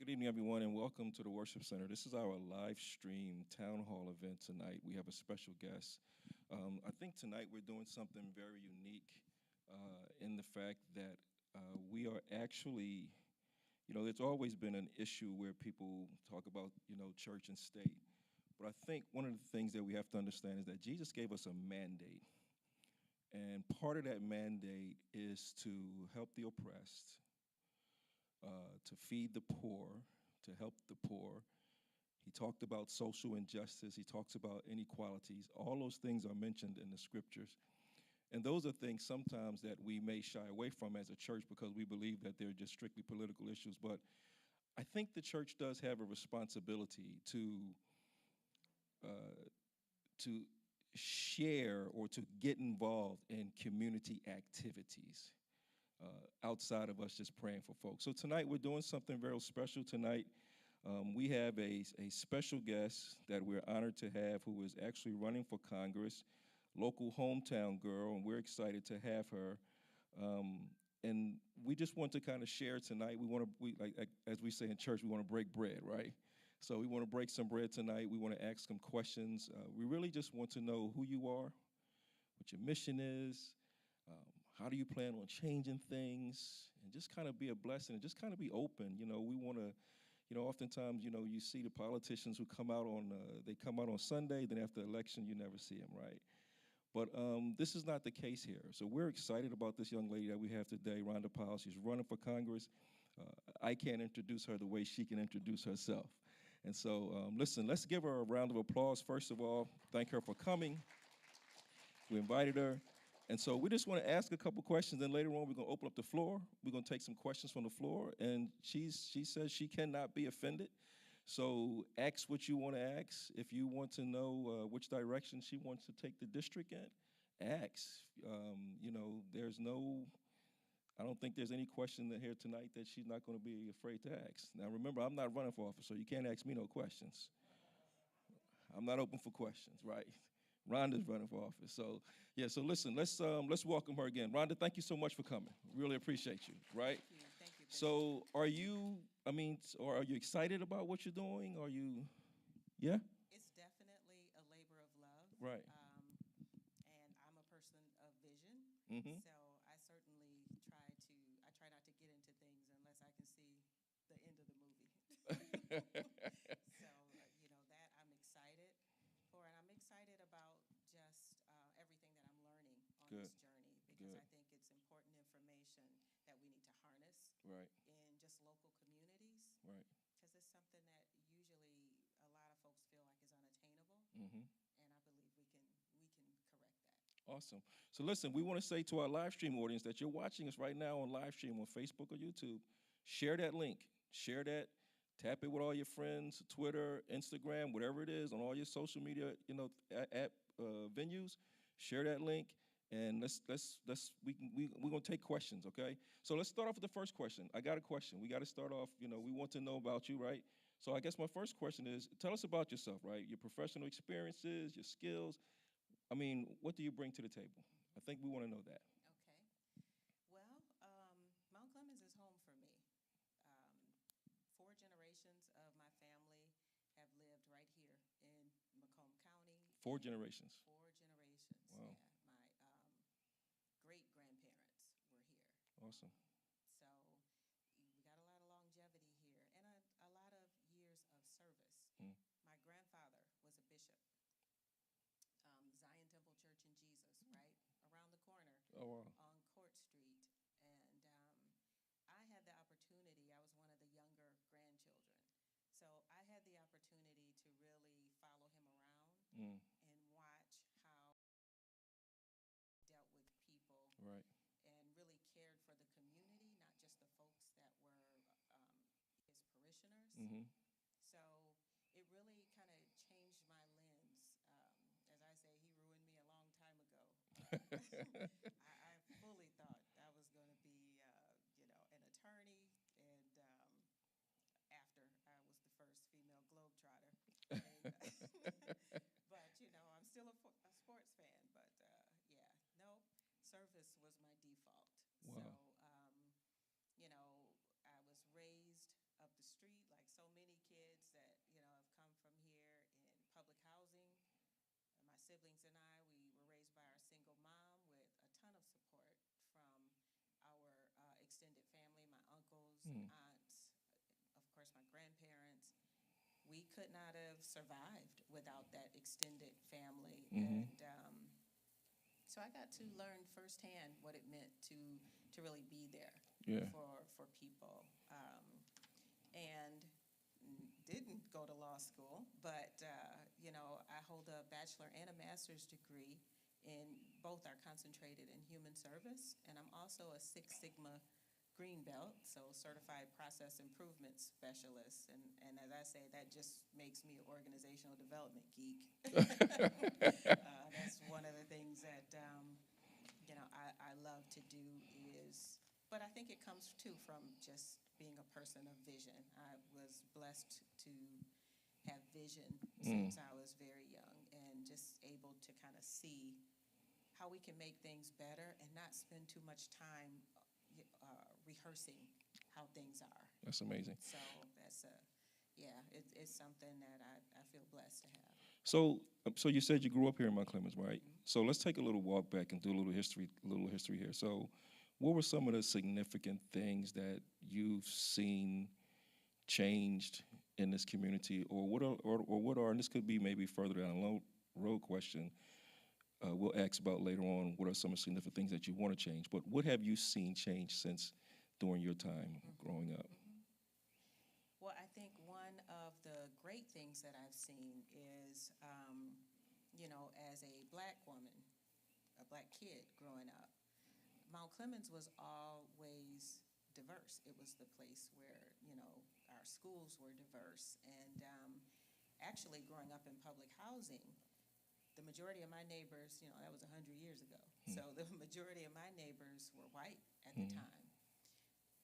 Good evening, everyone, and welcome to the Worship Center. This is our live stream town hall event tonight. We have a special guest. I think tonight we're doing something very unique in the fact that we are actually, there's always been an issue where people talk about, church and state. But I think one of the things that we have to understand is that Jesus gave us a mandate. And part of that mandate is to help the oppressed, to feed the poor, to help the poor. He talked about social injustice. He talks about inequalities. All those things are mentioned in the scriptures. And those are things sometimes that we may shy away from as a church because we believe that they're just strictly political issues. But I think the church does have a responsibility to share or to get involved in community activities. Outside of us just praying for folks. So tonight we're doing something very special tonight. We have a special guest that we're honored to have who is actually running for Congress, local hometown girl, and we're excited to have her. And we just want to kind of share tonight. Like as we say in church, we want to break bread, right? So we want to break some bread tonight. We want to ask some questions. We really just want to know who you are, what your mission is, how do you plan on changing things, and just kind of be a blessing and just kind of be open. We want to, oftentimes, you see the politicians who come out on Sunday, then after the election, you never see them, right? But this is not the case here. So we're excited about this young lady that we have today, Rhonda Powell. She's running for Congress. I can't introduce her the way she can introduce herself. And so, listen, let's give her a round of applause. First of all, thank her for coming. We invited her. And so we just want to ask a couple questions, then later on we're going to open up the floor. We're going to take some questions from the floor, and she says she cannot be offended. So ask what you want to ask. If you want to know which direction she wants to take the district in, ask. I don't think there's any question here tonight that she's not going to be afraid to ask. Now remember, I'm not running for office, so you can't ask me no questions. I'm not open for questions, right? Rhonda's running for office. So listen, let's welcome her again. Rhonda, thank you so much for coming. Really appreciate you, right? Thank you. So are you excited about what you're doing? Yeah? It's definitely a labor of love. Right. And I'm a person of vision. Mm-hmm. So I certainly try not to get into things unless I can see the end of the movie. So, that I'm excited for, and I'm excited about just everything that I'm learning on this journey, because I think it's important information that we need to harness in just local communities. Right. Because it's something that usually a lot of folks feel like is unattainable, and I believe we can correct that. Awesome. So listen, we want to say to our live stream audience that you're watching us right now on live stream on Facebook or YouTube, share that link, share that. Tap it with all your friends, Twitter, Instagram, whatever it is, on all your social media, app venues. Share that link, and we're gonna take questions, okay? So let's start off with the first question. I got a question. We got to start off. We want to know about you, right? So I guess my first question is, tell us about yourself, right? Your professional experiences, your skills. What do you bring to the table? I think we want to know that. Okay. Well, Mount Clemens is home for me. 4 generations of my family have lived right here in Macomb County. 4 generations? 4 generations, wow. Yeah. My great-grandparents were here. Awesome. So we got a lot of longevity here and a lot of years of service. My grandfather was a bishop. Zion Temple Church in Jesus, right around the corner. Oh, wow. On Court Street. And I had the opportunity, I was one of the younger grandchildren, so I had the opportunity to really follow him around and watch how he dealt with people, right, and really cared for the community, not just the folks that were his parishioners. So it really kind of changed my lens. As I say, he ruined me a long time ago. I fully thought I was going to be, an attorney, and after I was the first female globetrotter. But, I'm still a sports fan. But, service was my default. Wow. So, I was raised up the street, like siblings and I, we were raised by our single mom with a ton of support from our extended family, my uncles, aunts, of course, my grandparents. We could not have survived without that extended family. And so I got to learn firsthand what it meant to really be there Yeah. for people. And didn't go to law school, but I hold a bachelor and a master's degree in both are concentrated in human service, and I'm also a Six Sigma Green Belt, so certified process improvement specialist. And as I say, that just makes me an organizational development geek. That's one of the things that I love to do is, but I think it comes too from just being a person of vision. I was blessed to have vision since I was very young, and just able to kind of see how we can make things better and not spend too much time rehearsing how things are. That's amazing. So that's it's something that I feel blessed to have. So you said you grew up here in Mount Clemens, right? So let's take a little walk back and do a little history here. So what were some of the significant things that you've seen changed in this community, or what are, and this could be maybe further down the road question, we'll ask about later on, what are some of the significant things that you want to change, but what have you seen change since during your time growing up? Well, I think one of the great things that I've seen is, as a black woman, a black kid growing up, Mount Clemens was always diverse. It was the place where, our schools were diverse. And actually growing up in public housing, the majority of my neighbors, that was 100 years ago. So the majority of my neighbors were white at the time.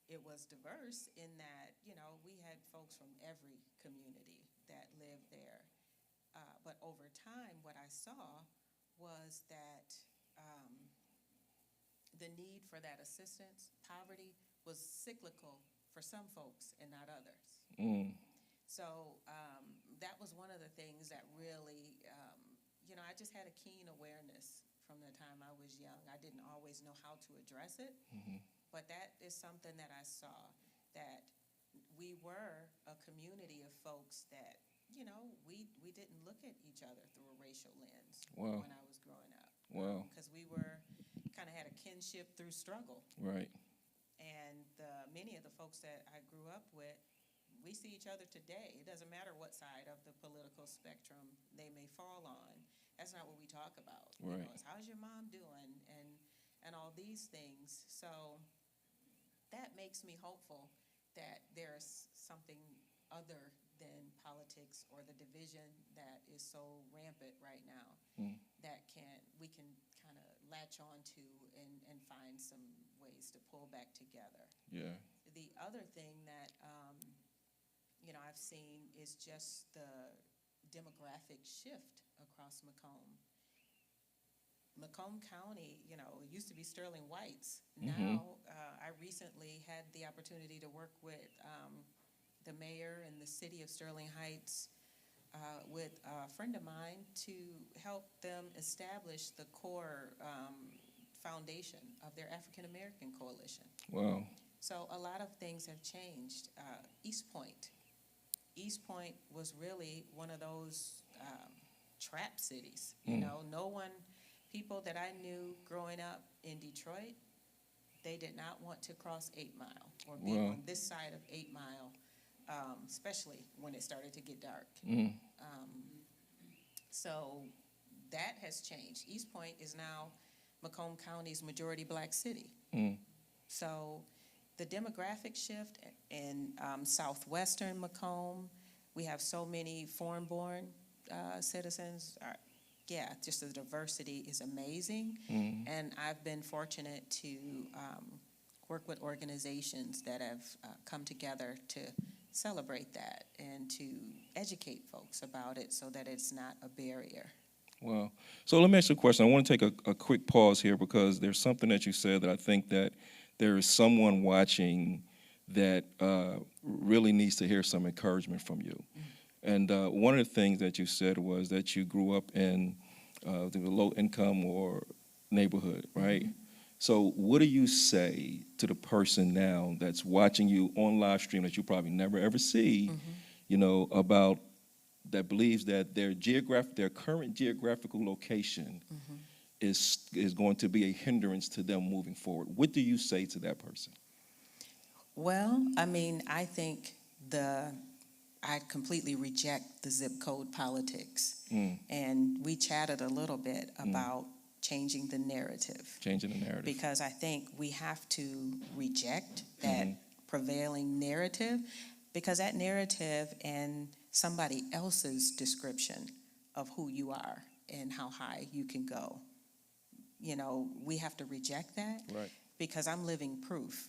It was diverse in that, we had folks from every community that lived there. But over time, what I saw was that the need for that assistance, poverty, was cyclical for some folks and not others. So that was one of the things that really, I just had a keen awareness from the time I was young. I didn't always know how to address it, but that is something that I saw, that we were a community of folks that, we didn't look at each other through a racial lens when I was growing up. Wow. Because we were kind of had a kinship through struggle. Right. And many of the folks that I grew up with, we see each other today. It doesn't matter what side of the political spectrum they may fall on. That's not what we talk about. Right. It's how's your mom doing, and all these things. So that makes me hopeful that there's something other than politics or the division that is so rampant right now that we can kind of latch on to and find some ways to pull back together. Yeah. The other thing that I've seen is just the demographic shift across Macomb. Macomb County, it used to be Sterling Whites. Now, I recently had the opportunity to work with the mayor and the city of Sterling Heights with a friend of mine to help them establish the core foundation of their African American coalition. Wow. So a lot of things have changed. East Point was really one of those trap cities. People that I knew growing up in Detroit, they did not want to cross 8 Mile or be on this side of 8 Mile, especially when it started to get dark. So that has changed. East Point is now Macomb County's majority black city. So the demographic shift in southwestern Macomb, we have so many foreign-born citizens. Just the diversity is amazing. And I've been fortunate to work with organizations that have come together to celebrate that and to educate folks about it so that it's not a barrier. Wow. So let me ask you a question. I want to take a quick pause here because there's something that you said that I think that there is someone watching that really needs to hear some encouragement from you. And one of the things that you said was that you grew up in the low income or neighborhood, right? So what do you say to the person now that's watching you on live stream that you probably never ever see, about that believes that their current geographical location is going to be a hindrance to them moving forward? What do you say to that person? Well, I mean, I think I completely reject the zip code politics. And we chatted a little bit about changing the narrative. Changing the narrative. Because I think we have to reject that prevailing narrative, because that narrative and somebody else's description of who you are and how high you can go, we have to reject that. Right. Because I'm living proof.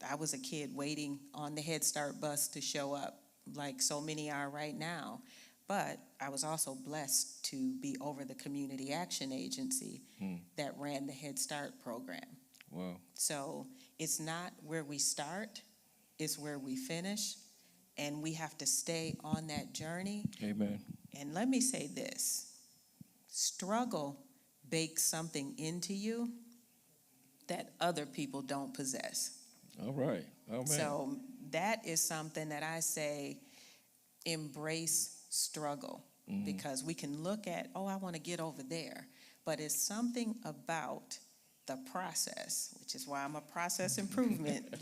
I was a kid waiting on the Head Start bus to show up, like so many are right now. But I was also blessed to be over the community action agency that ran the Head Start program. Wow. So it's not where we start, it's where we finish, and we have to stay on that journey. Amen. And let me say this, struggle bakes something into you that other people don't possess. All right. Oh, man. So that is something that I say, embrace struggle, because we can look at, I want to get over there, but it's something about the process, which is why I'm a process improvement,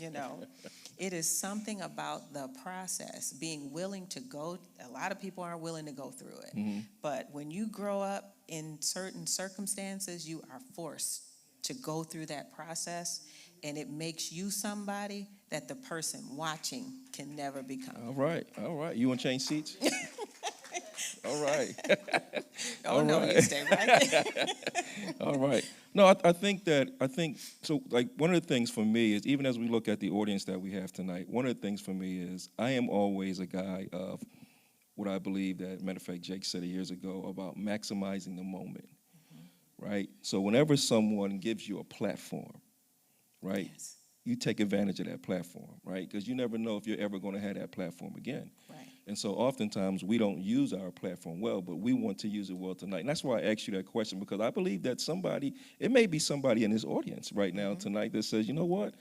It is something about the process, being willing to go. A lot of people aren't willing to go through it, but when you grow up in certain circumstances, you are forced to go through that process, and it makes you somebody that the person watching can never become. All right. You want to change seats? All right. No, you stay right. All right. No, I think so. Like, one of the things for me is, even as we look at the audience that we have tonight, one of the things for me is I am always a guy of what I believe that, matter of fact, Jake said it years ago about maximizing the moment. Right? So whenever someone gives you a platform, right, Yes. you take advantage of that platform, right? Because you never know if you're ever going to have that platform again. Right. And so oftentimes we don't use our platform well, but we want to use it well tonight. And that's why I asked you that question, because I believe that it may be somebody in this audience right now tonight that says, you know what?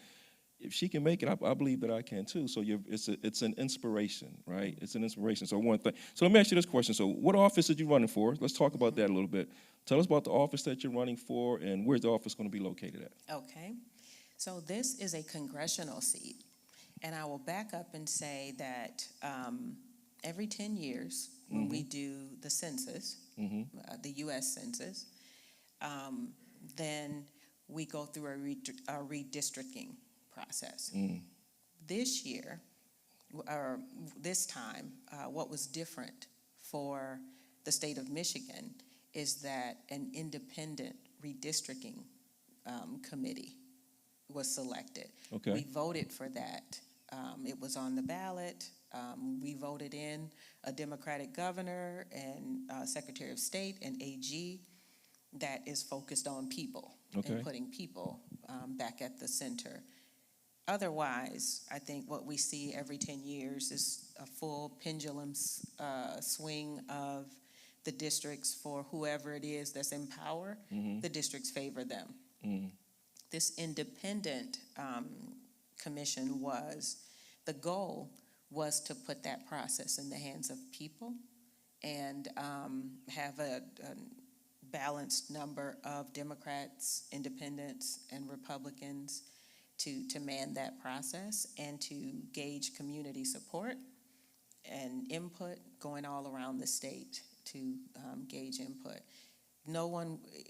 If she can make it, I believe that I can too. So it's an inspiration, right? It's an inspiration. So one thing. So let me ask you this question. So what office are you running for? Let's talk about that a little bit. Tell us about the office that you're running for, and where's the office going to be located at? Okay. So this is a congressional seat. And I will back up and say that every 10 years, when we do the census, the U.S. Census, then we go through a redistricting process. This year, or this time, what was different for the state of Michigan is that an independent redistricting committee was selected. Okay. We voted for that. It was on the ballot. We voted in a Democratic governor and Secretary of State and AG that is focused on people and putting people back at the center. Otherwise, I think what we see every 10 years is a full pendulum swing of the districts for whoever it is that's in power. The districts favor them. This independent commission the goal was to put that process in the hands of people and have a balanced number of Democrats, independents, and Republicans to man that process and to gauge community support and input going all around the state to gauge input.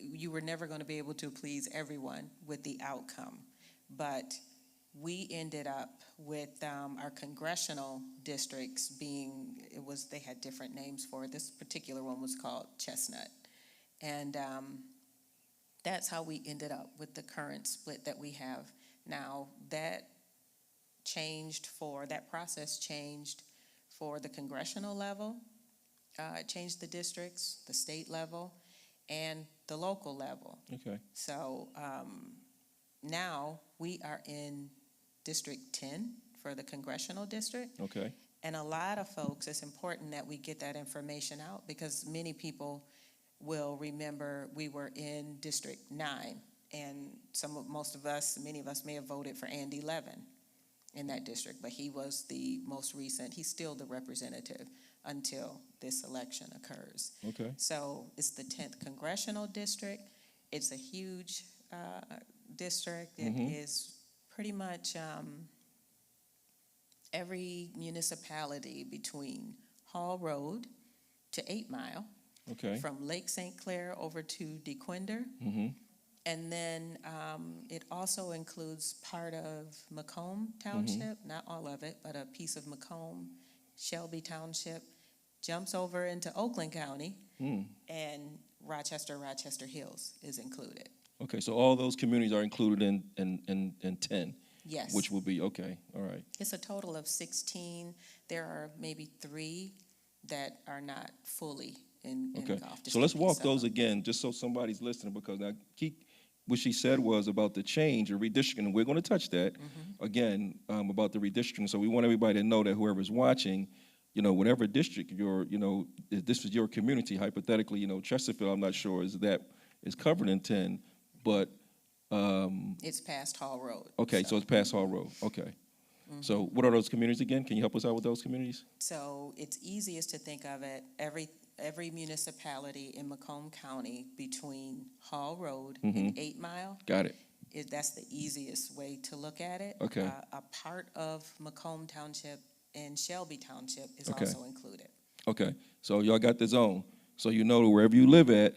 You were never going to be able to please everyone with the outcome, but we ended up with our congressional districts they had different names for it. This particular one was called Chestnut. And that's how we ended up with the current split that we have now. That process changed for the congressional level. It changed the districts, the state level, and the local level. Okay. So now we are in District 10 for the congressional district. Okay. And a lot of folks, it's important that we get that information out because many people will remember we were in District 9, and most of us, many of us may have voted for Andy Levin in that district, but he was the most recent. He's still the representative until this election occurs. Okay. So it's the 10th congressional district. It's a huge district. It is pretty much every municipality between Hall Road to 8 Mile, Okay. from Lake St. Clair over to DeQuinder. And then it also includes part of Macomb Township, not all of it, but a piece of Macomb, Shelby Township, jumps over into Oakland County, and Rochester Hills is included. Okay, so all those communities are included in 10? Yes. Which will be, okay, all right. It's a total of 16. There are maybe 3 that are not fully engulfed. So let's walk those again, just so somebody's listening, because now what she said was about the change or redistricting. We're going to touch that again about the redistricting. So we want everybody to know that whoever's watching, whatever district if this is your community, hypothetically, Chesterfield, I'm not sure is covered in 10, but it's past Hall Road. Okay, so it's past Hall Road. Okay. So what are those communities again? Can you help us out with those communities? So it's easiest to think of it, every municipality in Macomb County between Hall Road and 8 Mile. Got it. That's the easiest way to look at it. Okay. A part of Macomb Township and Shelby Township is also included. Okay, so y'all got the zone. So wherever you live at,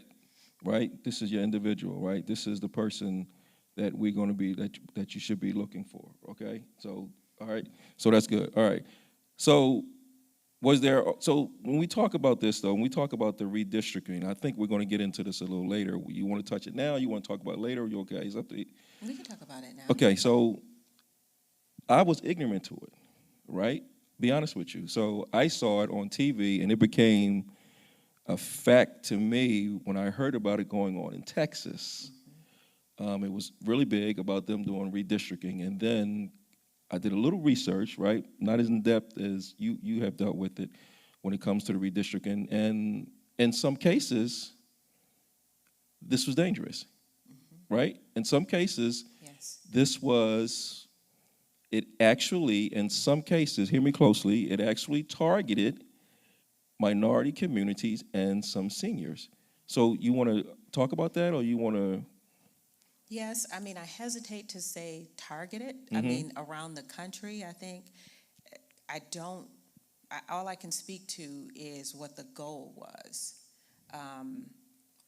right, this is your individual, right? This is the person that we're going to be, that you should be looking for, okay? So, all right, so that's good. All right, so when we talk about this, though, when we talk about the redistricting, I think we're going to get into this a little later. You want to touch it now? You want to talk about it later? You okay? It's up to you. We can talk about it now. Okay, so I was ignorant to it, right? Be honest with you. So I saw it on TV, and it became a fact to me when I heard about it going on in Texas. It was really big about them doing redistricting, and then I did a little research, right? Not as in depth as you have dealt with it when it comes to the redistricting, and in some cases, this was dangerous, right? In some cases, yes. It actually, in some cases, hear me closely, it actually targeted minority communities and some seniors. So you want to talk about that, or you want to? Yes, I mean, I hesitate to say targeted. I mean, around the country, I think all I can speak to is what the goal was.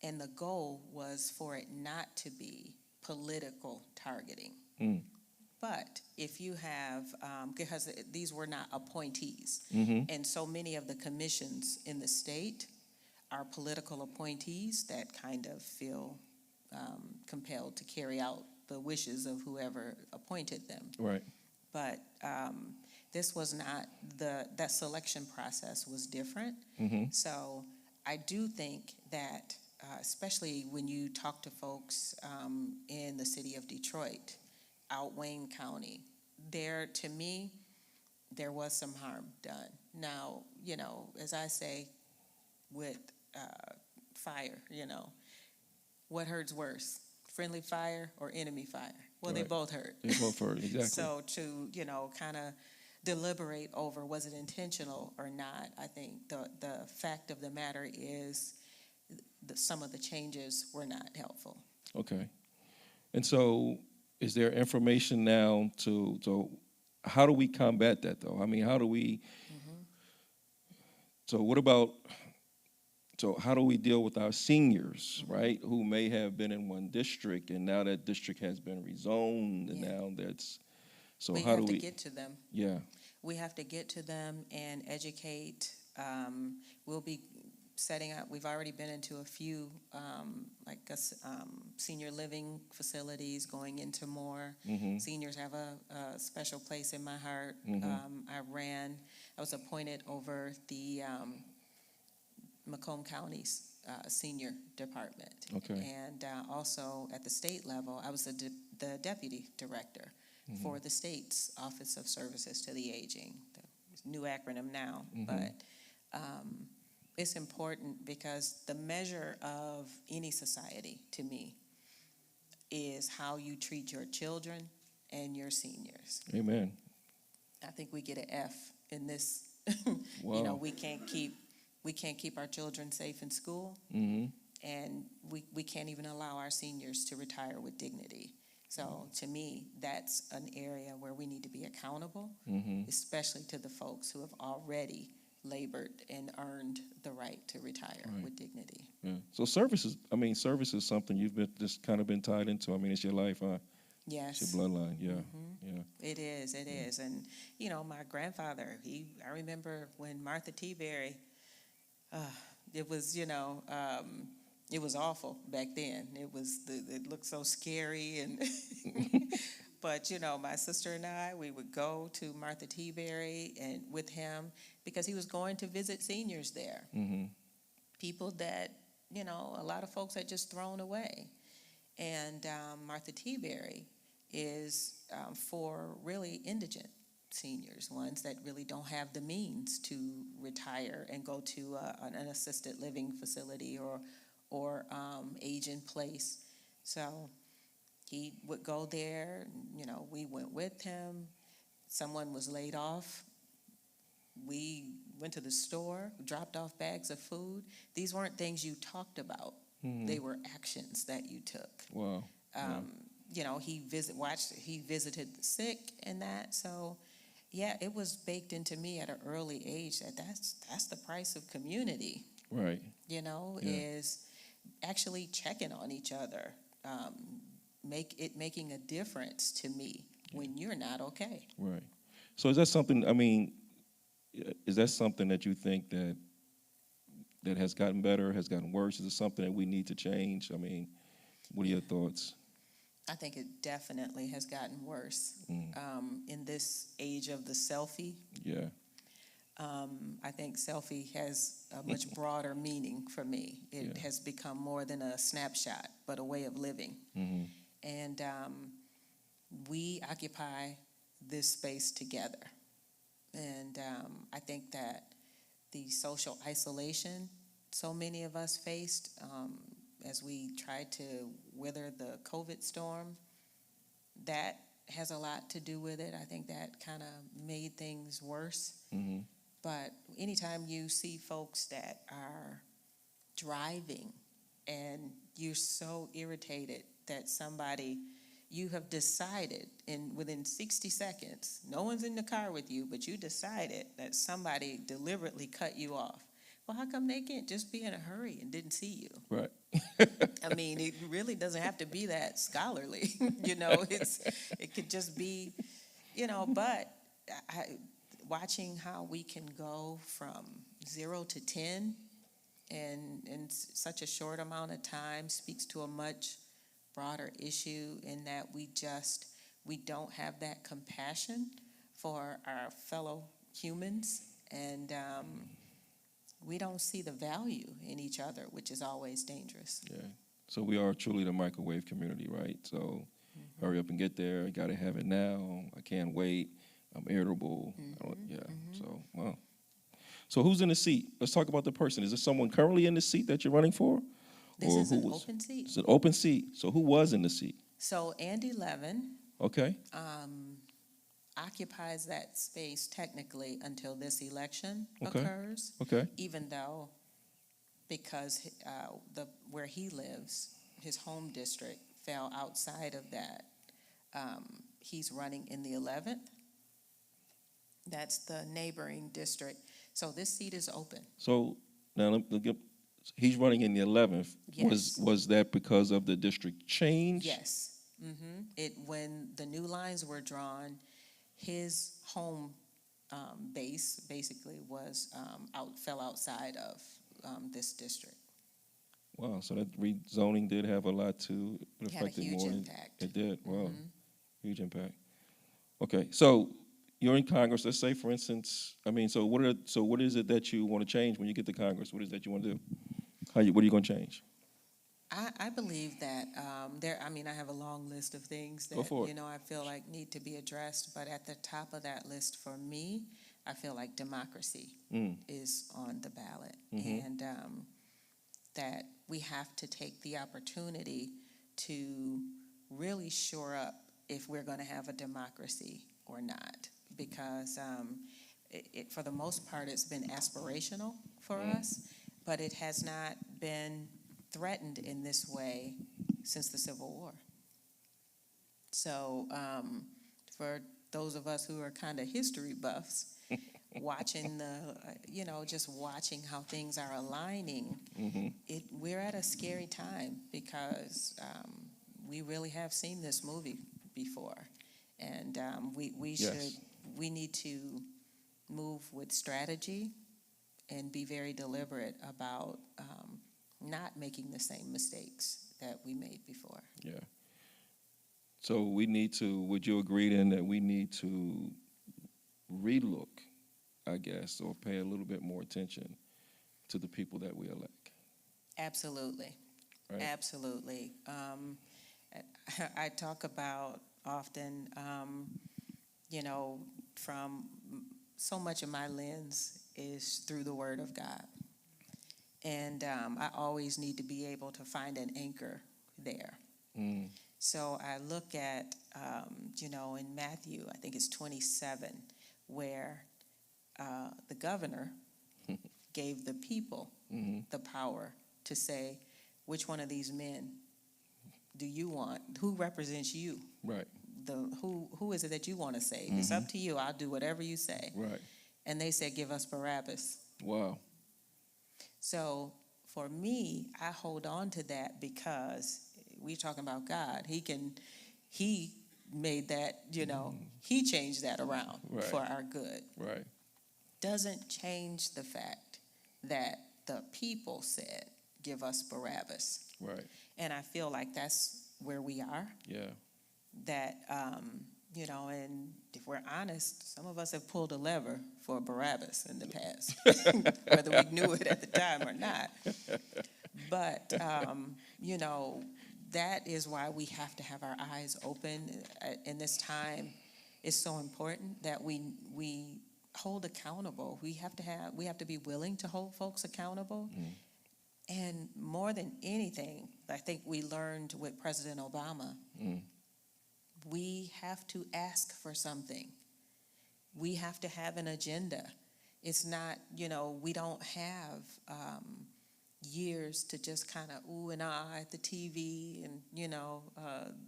And the goal was for it not to be political targeting. But if you have, because these were not appointees, and so many of the commissions in the state are political appointees that kind of feel compelled to carry out the wishes of whoever appointed them. Right. But this was not, that selection process was different. So I do think that, especially when you talk to folks in the city of Detroit, out Wayne County, to me, there was some harm done. Now, as I say with fire, what hurts worse, friendly fire or enemy fire? Well, Right. They both hurt. They both hurt, exactly. So to, kind of deliberate over was it intentional or not, I think the fact of the matter is some of the changes were not helpful. Okay. And so is there information now to how do we combat that, though? I mean, how do we, so how do we deal with our seniors, right, who may have been in one district and now that district has been rezoned and now so how do we? We have to get to them. Yeah. We have to get to them and educate. We'll be setting up, we've already been into a few, senior living facilities, going into more. Seniors have a special place in my heart. I was appointed over the Macomb County's senior department. Okay. And also at the state level, I was the deputy director for the state's Office of Services to the Aging, the new acronym now. But It's important because the measure of any society, to me, is how you treat your children and your seniors. Amen. I think we get an F in this. Wow. You know, we can't keep our children safe in school, Mm-hmm. and we can't even allow our seniors to retire with dignity. So to me, that's an area where we need to be accountable, especially to the folks who have already labored and earned the right to retire with dignity. Yeah. So service is something you've been just kind of been tied into. I mean, it's your life, huh? Yes. It's your bloodline. Yeah. Yeah. It is. And, you know, my grandfather, I remember when Martha T. Berry, it was, it was awful back then. It looked so scary. And but, my sister and I, we would go to Martha T. Berry and with him because he was going to visit seniors there. Mm-hmm. People that, a lot of folks had just thrown away. And Martha T. Berry is for really indigent seniors, ones that really don't have the means to retire and go to an assisted living facility or age in place. So he would go there. We went with him. Someone was laid off. We went to the store, dropped off bags of food. These weren't things you talked about. Mm-hmm. They were actions that you took. Wow. He visited the sick and that. So, yeah, it was baked into me at an early age that's the price of community. Right. Is actually checking on each other, making a difference to me when you're not okay. Right. So is that something? I mean, is that something that you think that has gotten better, has gotten worse? Is it something that we need to change? I mean, what are your thoughts? I think it definitely has gotten worse in this age of the selfie. Yeah. I think selfie has a much broader meaning for me. It has become more than a snapshot, but a way of living. Mm-hmm. And we occupy this space together. And I think that the social isolation so many of us faced as we tried to weather the COVID storm, that has a lot to do with it. I think that kind of made things worse. Mm-hmm. But anytime you see folks that are driving and you're so irritated that you have decided within 60 seconds, no one's in the car with you, but you decided that somebody deliberately cut you off. Well, how come they can't just be in a hurry and didn't see you? Right. I mean, it really doesn't have to be that scholarly. It could just be, but watching how we can go from 0 to 10 in such a short amount of time speaks to a much broader issue in that we don't have that compassion for our fellow humans, and we don't see the value in each other, which is always dangerous. Yeah. So we are truly the microwave community, right? So hurry up and get there. I got to have it now. I can't wait. I'm irritable. So, wow. So who's in the seat? Let's talk about the person. Is there someone currently in the seat that you're running for? This is an open seat. It's an open seat. So who was in the seat? So Andy Levin. Okay. Occupies that space technically until this election occurs. Okay. Even though, because where he lives, his home district fell outside of that, he's running in the 11th. That's the neighboring district. So this seat is open. So now he's running in the 11th. Yes. Was that because of the district change? Yes. Mm-hmm. When the new lines were drawn, his home base basically fell outside of this district. Wow, so that rezoning did have a lot to it had a huge impact. It did. Wow, huge impact. Okay, so you're in Congress. Let's say, for instance, so what is it that you want to change when you get to Congress? What is that you want to do? What are you going to change? I believe that I have a long list of things that I feel like need to be addressed, but at the top of that list for me, I feel like democracy is on the ballot, and that we have to take the opportunity to really shore up if we're going to have a democracy or not, because for the most part, it's been aspirational for us, but it has not been threatened in this way since the Civil War. So for those of us who are kind of history buffs, watching just watching how things are aligning, we're at a scary time because we really have seen this movie before, and we need to move with strategy and be very deliberate about not making the same mistakes that we made before. Yeah. So would you agree then that we need to relook, I guess, or pay a little bit more attention to the people that we elect? Absolutely. Right? Absolutely. I talk about often, from so much of my lens is through the Word of God. And I always need to be able to find an anchor there. So I look at, in Matthew, I think it's 27, where the governor gave the people the power to say, which one of these men do you want? Who represents you? Right. Who is it that you want to save? It's up to you. I'll do whatever you say. Right. And they said, give us Barabbas. Wow. So for me, I hold on to that because we're talking about God. He made that, he changed that around for our good. Right. Doesn't change the fact that the people said, give us Barabbas. Right. And I feel like that's where we are. Yeah. That, and if we're honest, some of us have pulled a lever for Barabbas in the past, whether we knew it at the time or not. But, that is why we have to have our eyes open. In this time, it's so important that we hold accountable. We have to be willing to hold folks accountable. And more than anything, I think we learned with President Obama, we have to ask for something. We have to have an agenda. It's not, we don't have years to just kind of ooh and ah at the TV, and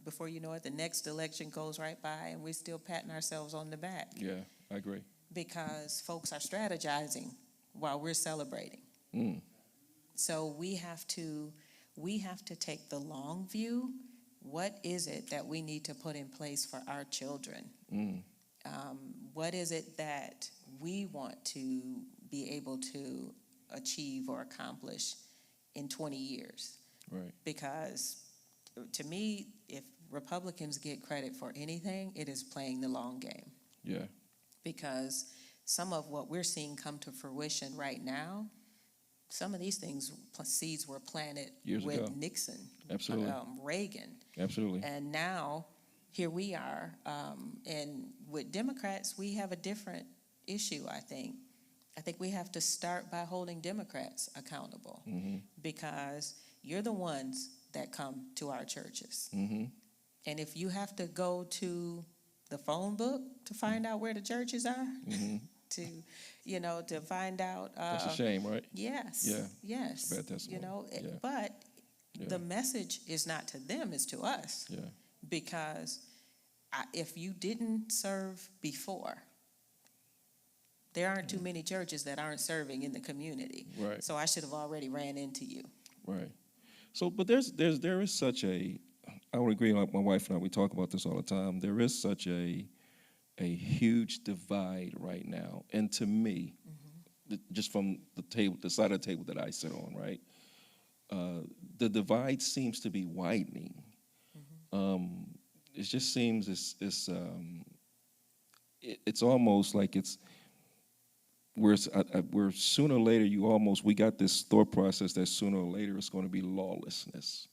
before you know it, the next election goes right by and we're still patting ourselves on the back. Yeah, I agree. Because folks are strategizing while we're celebrating. So we have to take the long view. What is it that we need to put in place for our children? What is it that we want to be able to achieve or accomplish in 20 years? Right. Because to me, if Republicans get credit for anything, it is playing the long game. Yeah. Because some of what we're seeing come to fruition right now, some of these seeds were planted years with ago. Nixon, Absolutely. Reagan. Absolutely. And now here we are. And with Democrats, we have a different issue, I think. I think we have to start by holding Democrats accountable, because you're the ones that come to our churches. And if you have to go to the phone book to find out where the churches are, to find out. That's a shame, right? Yes. Yeah. Yes. It's a bad testimony. But the message is not to them, it's to us. Yeah. Because if you didn't serve before, there aren't too many churches that aren't serving in the community. Right. So I should have already ran into you. Right. So, but there is such a, I would agree, like my wife and I, we talk about this all the time, there is such a huge divide right now. And to me, just from the side of the table that I sit on, right, the divide seems to be widening. It just seems it's almost like we're sooner or later we got this thought process that sooner or later it's going to be lawlessness,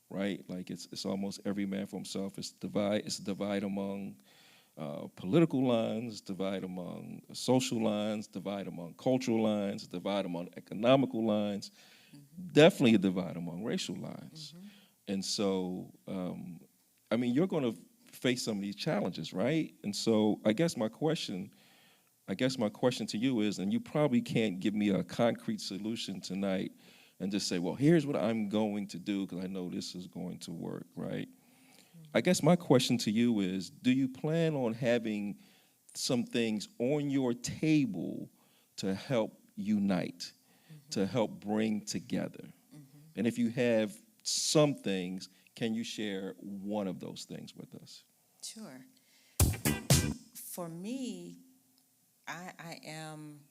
right? Like it's almost every man for himself. It's a divide among political lines, divide among social lines, divide among cultural lines, divide among economical lines, definitely a divide among racial lines. And so, I mean, you're going to face some of these challenges, right? And so, I guess my question to you is, and you probably can't give me a concrete solution tonight, and just say, well, here's what I'm going to do because I know this is going to work, right? I guess my question to you is, do you plan on having some things on your table to help unite, to help bring together? And if you have some things, can you share one of those things with us? Sure. For me, I am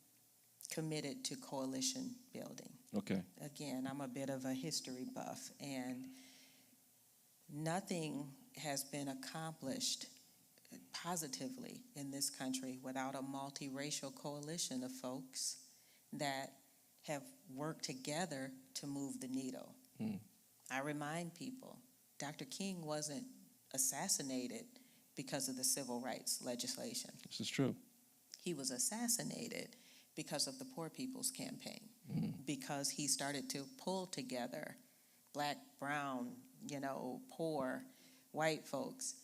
committed to coalition building. Okay. Again, I'm a bit of a history buff, and nothing has been accomplished positively in this country without a multiracial coalition of folks that have worked together to move the needle. I remind people, Dr. King wasn't assassinated because of the civil rights legislation. This is true. He was assassinated because of the Poor People's Campaign, because he started to pull together black, brown, poor, white folks.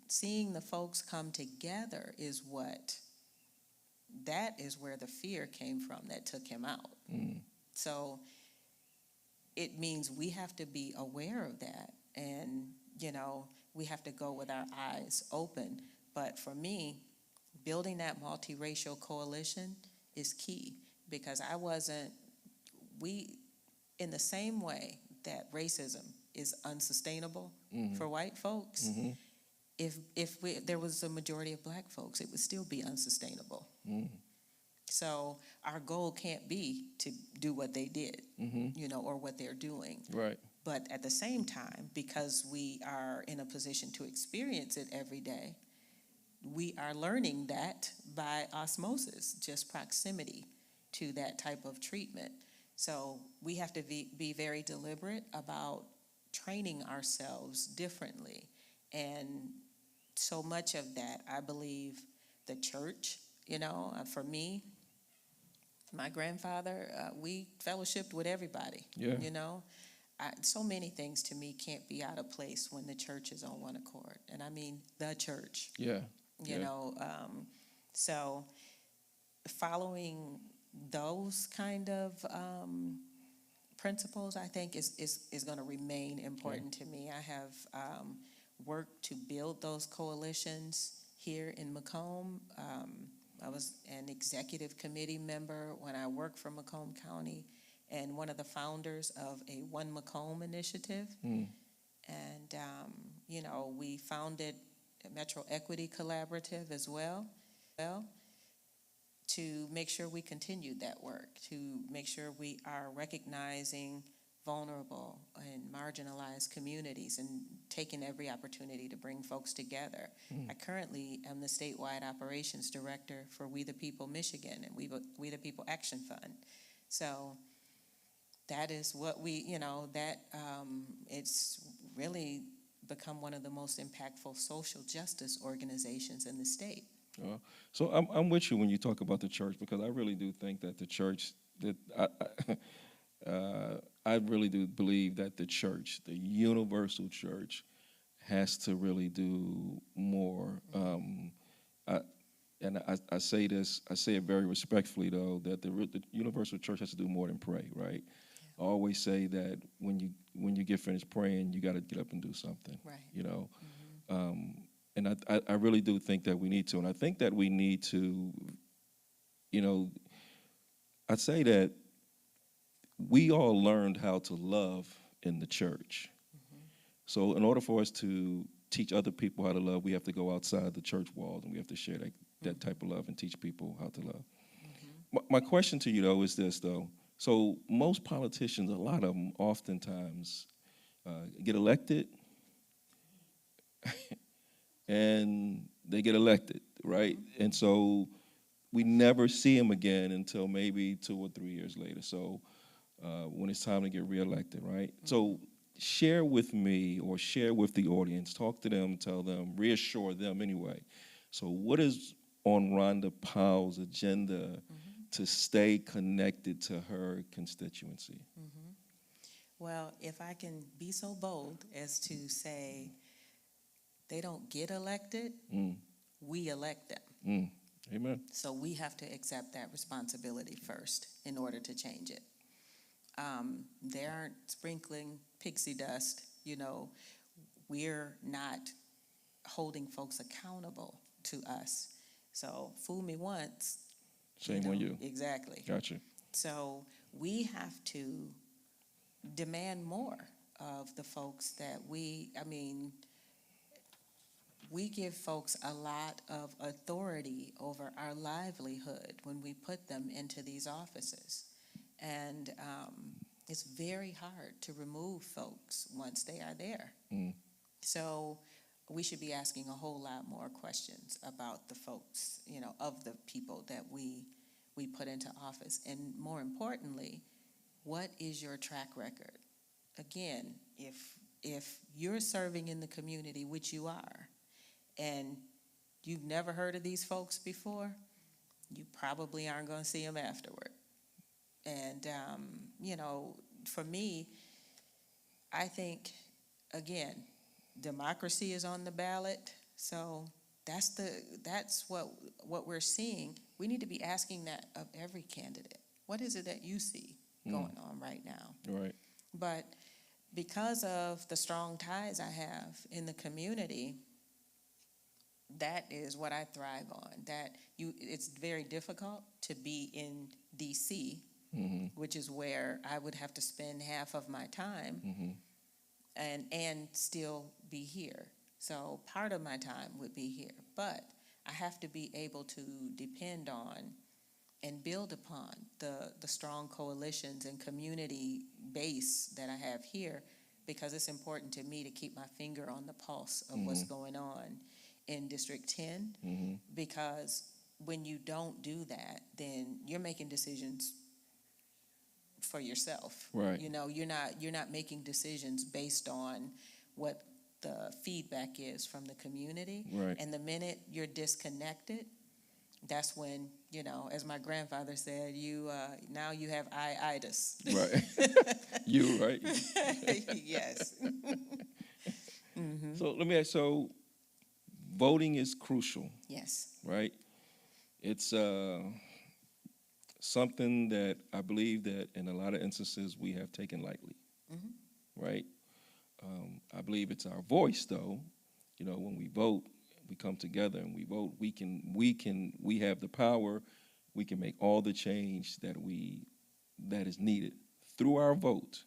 Seeing the folks come together is where the fear came from that took him out. So it means we have to be aware of that, and, we have to go with our eyes open. But for me, building that multiracial coalition is key, because in the same way that racism is unsustainable for white folks, if there was a majority of black folks, it would still be unsustainable. So our goal can't be to do what they did, or what they're doing. Right. But at the same time, because we are in a position to experience it every day, we are learning that by osmosis, just proximity to that type of treatment. So we have to be very deliberate about training ourselves differently. And so much of that, I believe, the church, for me, my grandfather, we fellowshipped with everybody. Yeah. So many things to me can't be out of place when the church is on one accord. And I mean the church. Yeah. So following those kind of principles, I think, is going to remain important to me. I have worked to build those coalitions here in Macomb. I was an executive committee member when I worked for Macomb County, and one of the founders of a One Macomb initiative. And, we founded a Metro Equity Collaborative as well, to make sure we continued that work, to make sure we are recognizing vulnerable and marginalized communities and taking every opportunity to bring folks together. I currently am the statewide operations director for We the People Michigan and We the People Action Fund. So that is what it's really become one of the most impactful social justice organizations in the state. So I'm with you when you talk about the church, because I really do think that the church, I really do believe that the church, the universal church, has to really do more. I say this, I say it very respectfully, though, that the universal church has to do more than pray, right? I always say that when you get finished praying, you got to get up and do something, right? And I really do think that we need to, and I think that we need to, I'd say that we all learned how to love in the church. So in order for us to teach other people how to love, we have to go outside the church walls, and we have to share that type of love and teach people how to love. My question to you, though, is this, though. So most politicians, a lot of them, oftentimes get elected, and they get elected, right? And so we never see them again until maybe 2 or 3 years later. So when it's time to get reelected, right? So share with me or share with the audience, talk to them, tell them, reassure them anyway. So what is on Rhonda Powell's agenda to stay connected to her constituency? Well, if I can be so bold as to say they don't get elected, we elect them. Amen. So we have to accept that responsibility first in order to change it. They aren't sprinkling pixie dust, you know. We're not holding folks accountable to us. So fool me once. Shame on you. Exactly. Gotcha. So we have to demand more of the folks that we give folks a lot of authority over our livelihood when we put them into these offices. And it's very hard to remove folks once they are there. So we should be asking a whole lot more questions about the folks, you know, of the people that we put into office. And more importantly, what is your track record? Again, if you're serving in the community, which you are, and you've never heard of these folks before, you probably aren't going to see them afterward. And, you know, for me, I think, again, democracy is on the ballot. So that's what we're seeing. We need to be asking that of every candidate. What is it that you see going on right now? Right. But because of the strong ties I have in the community, that is what I thrive on. It's very difficult to be in D.C., which is where I would have to spend half of my time and still be here. So part of my time would be here. But I have to be able to depend on and build upon the strong coalitions and community base that I have here, because it's important to me to keep my finger on the pulse of what's going on in District 10, because when you don't do that, then you're making decisions for yourself. Right. You know, you're not making decisions based on what the feedback is from the community. Right. And the minute you're disconnected, that's when, you know, as my grandfather said, now you have I-itis. Right. You, right? Yes. So let me ask, so voting is crucial, Yes. right? It's something that I believe that in a lot of instances we have taken lightly, right? I believe it's our voice, though. You know, when we vote, we come together and we vote. We have the power. We can make all the change that is needed through our vote.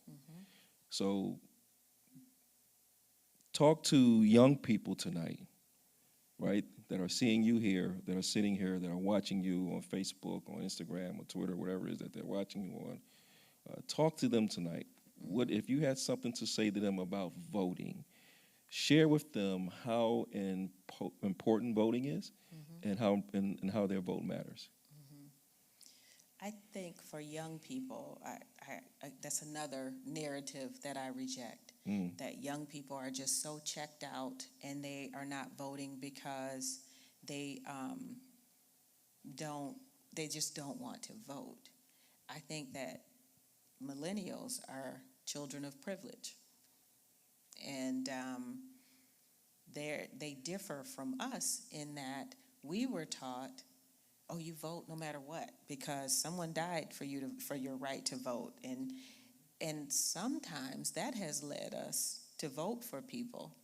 So, talk to young people tonight, right? That are seeing you here, that are sitting here, that are watching you on Facebook, on Instagram, or Twitter, whatever it is that they're watching you on. Talk to them tonight. What if you had something to say to them about voting? Share with them how important voting is, and how their vote matters. I think for young people, that's another narrative that I reject. That young people are just so checked out and they are not voting because they just don't want to vote. I think that millennials are children of privilege, and they differ from us in that we were taught, oh, you vote no matter what because someone died for your right to vote, and sometimes that has led us to vote for people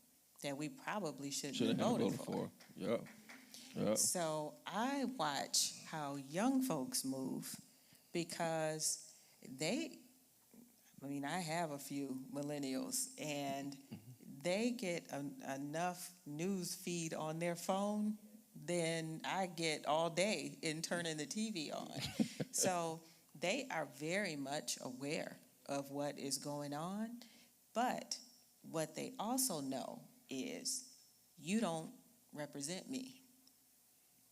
that we probably shouldn't have voted for. Yeah. Yeah. So I watch how young folks move because I have a few millennials, and they get enough news feed on their phone than I get all day in turning the TV on. So they are very much aware of what is going on, but what they also know is you don't represent me.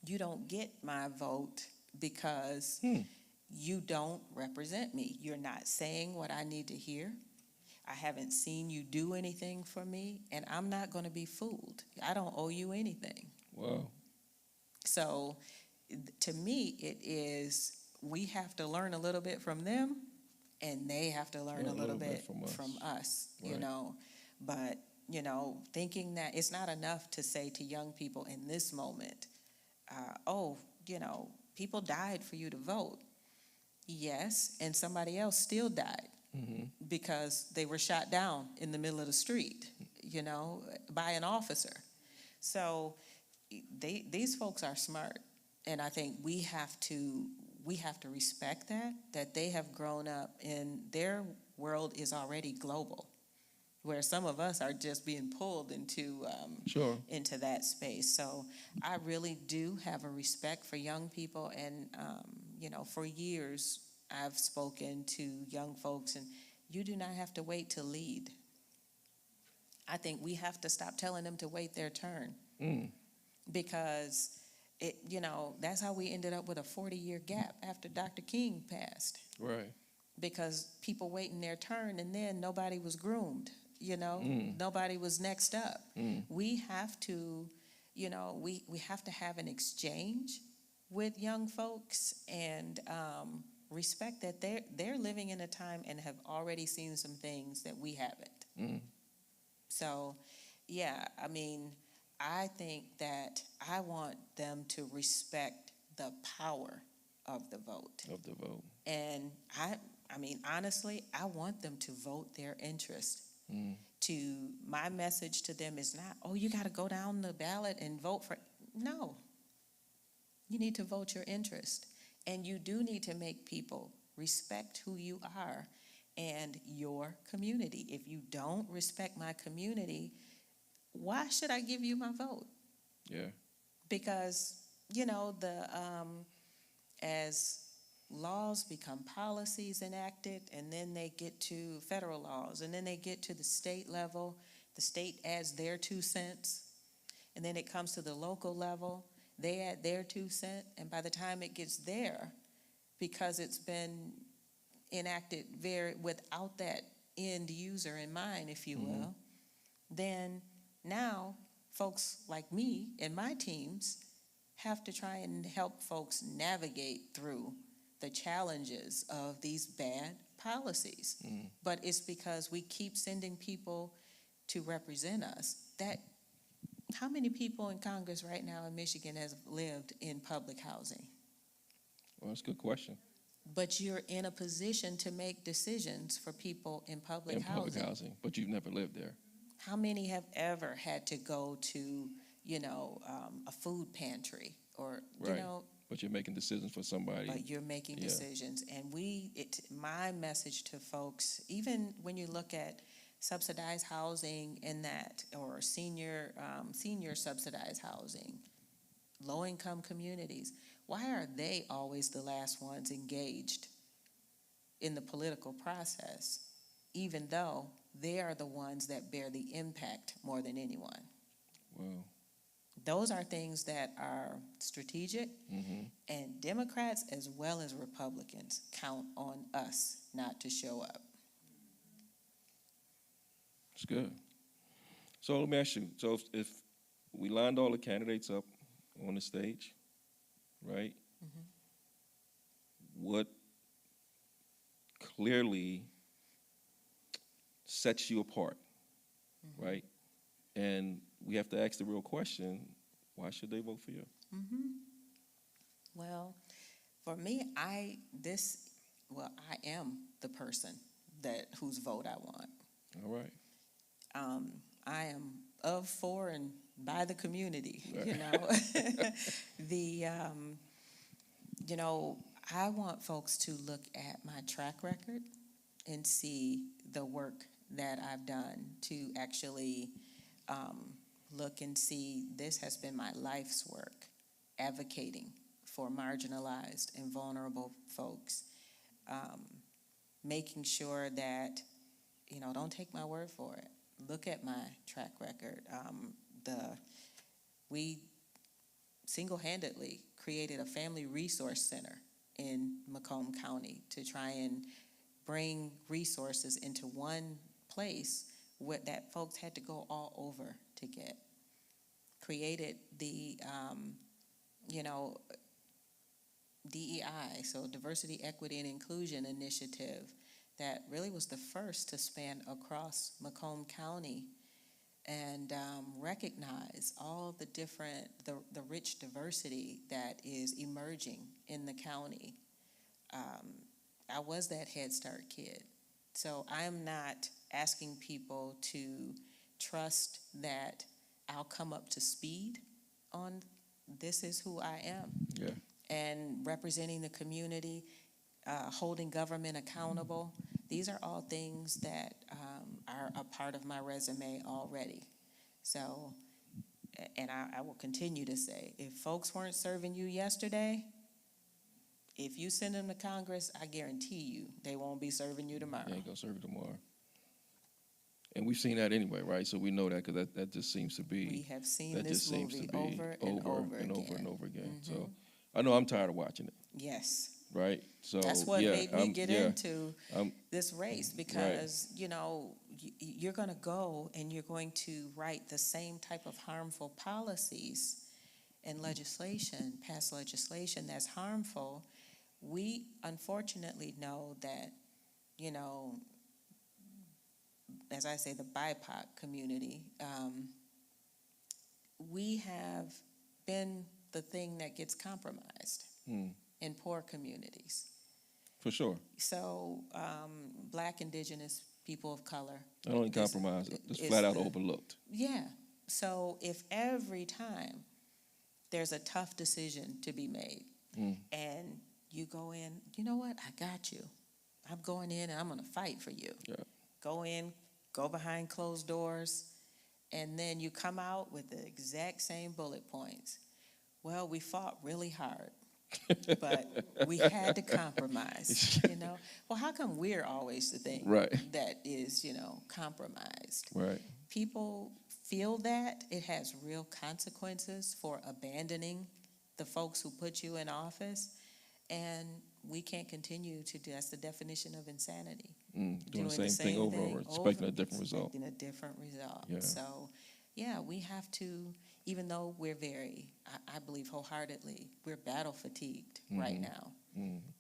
You don't get my vote because you don't represent me. You're not saying what I need to hear. I haven't seen you do anything for me, and I'm not going to be fooled. I don't owe you anything. Wow. So to me, it is, we have to learn a little bit from them, and they have to learn a little bit from us, Right. you know. But, you know, thinking that it's not enough to say to young people in this moment, oh, you know, people died for you to vote. Yes, and somebody else still died because they were shot down in the middle of the street, you know, by an officer. So these folks are smart, and I think we have to respect that they have grown up, and their world is already global, where some of us are just being pulled into into that space. So I really do have a respect for young people, and you know, for years I've spoken to young folks, and you do not have to wait to lead. I think we have to stop telling them to wait their turn, because it, you know, that's how we ended up with a 40-year gap after Dr. King passed. Right. Because people waiting their turn, and then nobody was groomed, you know, nobody was next up. We have to, you know, we have to have an exchange with young folks, and respect that they're living in a time and have already seen some things that we haven't. So, yeah, I mean, I think that I want them to respect the power of the vote. Of the vote. And I mean, honestly, I want them to vote their interest. My message to them is not, oh, you got to go down the ballot and vote for. No. You need to vote your interest. And you do need to make people respect who you are and your community. If you don't respect my community, why should I give you my vote? Yeah. Because, you know, as laws become policies enacted, and then they get to federal laws, and then they get to the state level, the state adds their 2 cents, and then it comes to the local level, they add their 2 cents, and by the time it gets there, because it's been enacted without that end user in mind, if you will, then now folks like me and my teams have to try and help folks navigate through the challenges of these bad policies. But it's because we keep sending people to represent us. How many people in Congress right now in Michigan has lived in public housing? Well, that's a good question. But you're in a position to make decisions for people in public housing. But you've never lived there. How many have ever had to go to, you know, a food pantry, or, you know? But you're making decisions for somebody. But you're making decisions. And my message to folks, even when you look at subsidized housing and that, or senior subsidized housing, low-income communities, why are they always the last ones engaged in the political process, even though they are the ones that bear the impact more than anyone? Wow. Those are things that are strategic, and Democrats as well as Republicans count on us not to show up. That's good. So let me ask you, so if we lined all the candidates up on the stage, right? What clearly sets you apart, right? And we have to ask the real question, why should they vote for you? Well, for me, I am the person whose vote I want. All right. I am of, for, and by the community, you know. You know, I want folks to look at my track record and see the work that I've done, to actually look and see this has been my life's work, advocating for marginalized and vulnerable folks, making sure that, you know, don't take my word for it. Look at my track record. We single-handedly created a family resource center in Macomb County to try and bring resources into one place that folks had to go all over to get. Created the, DEI, so Diversity, Equity, and Inclusion Initiative, that really was the first to span across Macomb County and recognize all the the rich diversity that is emerging in the county. I was that Head Start kid. So I'm not asking people to trust that I'll come up to speed on this is who I am. Yeah. And representing the community, holding government accountable. These are all things that are a part of my resume already. So, and I will continue to say, if folks weren't serving you yesterday, if you send them to Congress, I guarantee you they won't be serving you tomorrow. They ain't gonna serve you tomorrow. And we've seen that anyway, right? So we know that because that just seems to be. We have seen that this just seems movie to be over and over and again. over and over again. So I know I'm tired of watching it. Yes. Right. So That's what made me get into I'm, this race, because you're going to go and you're going to write the same type of harmful policies and pass legislation that's harmful. We unfortunately know that, as I say, the BIPOC community, we have been the thing that gets compromised in poor communities. For sure. So Black, Indigenous, people of color. Not only compromised, it's flat out overlooked. Yeah. So if every time there's a tough decision to be made and you go in, you know what, I got you. I'm going in and I'm going to fight for you. Yeah. Go in, go behind closed doors, and then you come out with the exact same bullet points. Well, we fought really hard, but we had to compromise, Well, how come we're always the thing that is, compromised? Right. People feel that it has real consequences for abandoning the folks who put you in office, and we can't continue to do. That's the definition of insanity. Doing the same thing over and over, expecting a different result. Expecting a different result. Yeah. So, yeah, we have to, even though we're I believe wholeheartedly, we're battle fatigued right now.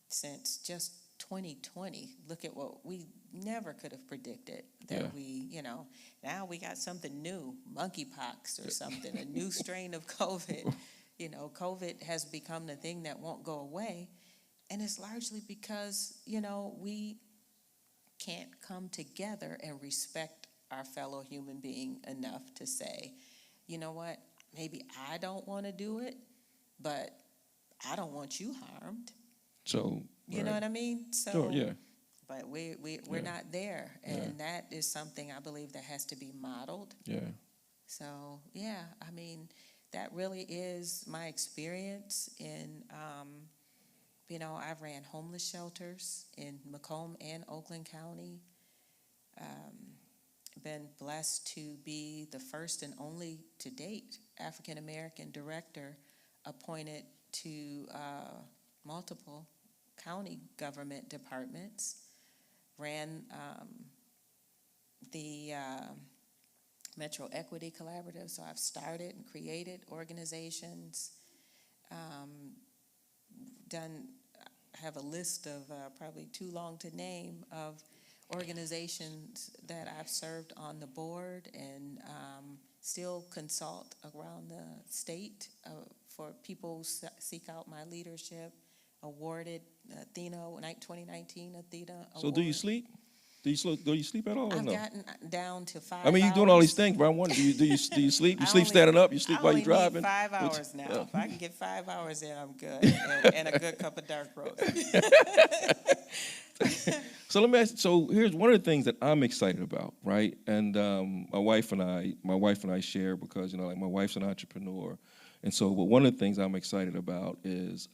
Since just 2020, look at what we never could have predicted that now we got something new, monkeypox or something, a new strain of COVID. COVID has become the thing that won't go away. And it's largely because, we can't come together and respect our fellow human being enough to say, you know what, maybe I don't want to do it, but I don't want you harmed. So, you know what I mean? So, sure, yeah. But we're not there. And that is something I believe that has to be modeled. Yeah. So, yeah, I mean, that really is my experience in, I've ran homeless shelters in Macomb and Oakland County. Been blessed to be the first and only to date African-American director appointed to multiple county government departments. Ran the Metro Equity Collaborative, so I've started and created organizations. Have a list of probably too long to name of organizations that I've served on the board, and still consult around the state for people who seek out my leadership. Awarded Athena 2019 Athena Award. So do you sleep? Do you sleep at all? I've or no? gotten down to 5 I mean, you're doing all these hours. things, but I wonder, do you sleep? You sleep standing up? You sleep while you're driving? I only need 5 hours now. If I can get 5 hours in, I'm good. And a good cup of dark roast. So let me ask. So here's one of the things that I'm excited about, right? And my wife and I share, because my wife's an entrepreneur, and so. But one of the things I'm excited about is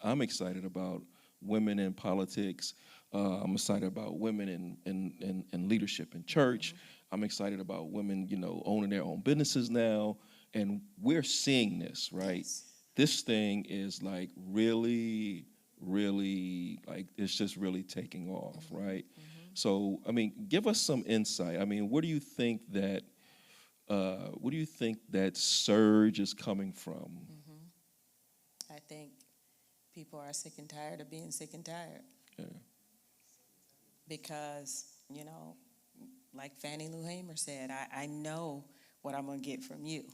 women in politics. I'm excited about women in leadership in church. I'm excited about women, owning their own businesses now, and we're seeing this, right? Yes. This thing is like really, really, like it's just really taking off, right? So, I mean, give us some insight. I mean, where do you think that surge is coming from? I think people are sick and tired of being sick and tired. Yeah. Because, like Fannie Lou Hamer said, I know what I'm going to get from you.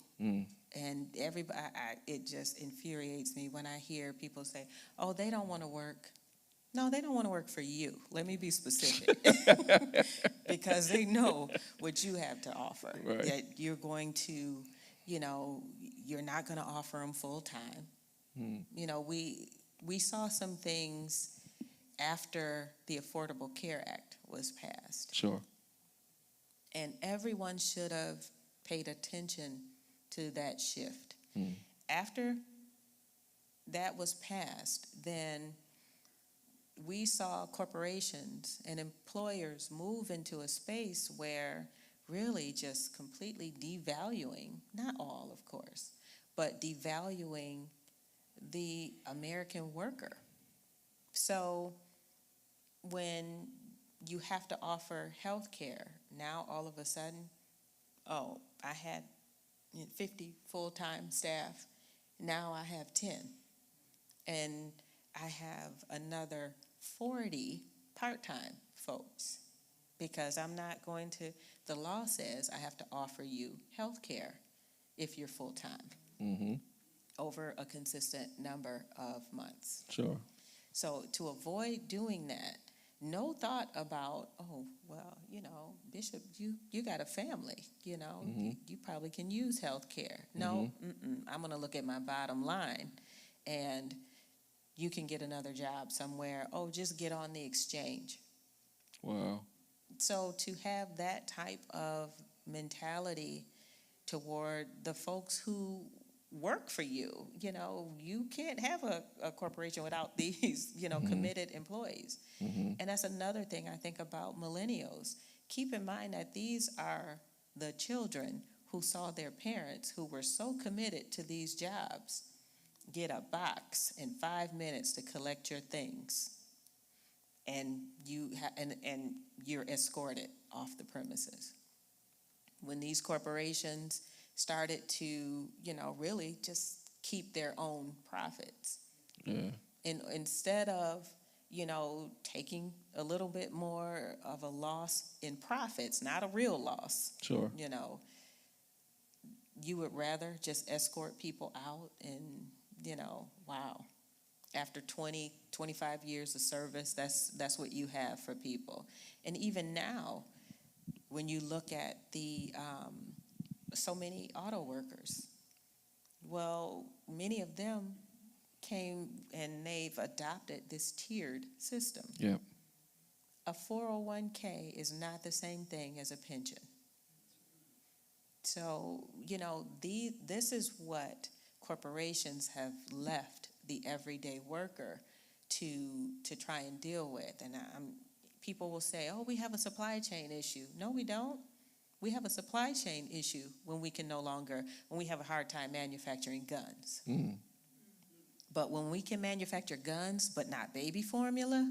And everybody, it just infuriates me when I hear people say, oh, they don't want to work. No, they don't want to work for you. Let me be specific. Because they know what you have to offer. Right. That you're going to, you're not going to offer them full time. We saw some things after the Affordable Care Act was passed. Sure. And everyone should have paid attention to that shift. After that was passed, then we saw corporations and employers move into a space where really just completely devaluing, not all, of course, but devaluing the American worker. So when you have to offer health care, now all of a sudden, oh, I had 50 full-time staff, now I have 10. And I have another 40 part-time folks because I'm not going to, the law says I have to offer you health care if you're full-time over a consistent number of months. Sure. So to avoid doing that, no thought about, oh, well, Bishop, you got a family, you probably can use health care. No, I'm going to look at my bottom line, and you can get another job somewhere. Oh, just get on the exchange. Wow. So to have that type of mentality toward the folks who work for you, you can't have a corporation without these, committed employees. And that's another thing I think about millennials. Keep in mind that these are the children who saw their parents who were so committed to these jobs get a box in 5 minutes to collect your things, and you're escorted off the premises. When these corporations started to, really just keep their own profits, and instead of, taking a little bit more of a loss in profits, not a real loss, sure, you would rather just escort people out and, wow, after 20, 25 years of service, that's what you have for people. And even now, when you look at the so many auto workers, well, many of them came and they've adopted this tiered system. Yeah. A 401k is not the same thing as a pension. So, this is what corporations have left the everyday worker to try and deal with. And people will say, oh, we have a supply chain issue. No, we don't. We have a supply chain issue when we have a hard time manufacturing guns. But when we can manufacture guns but not baby formula,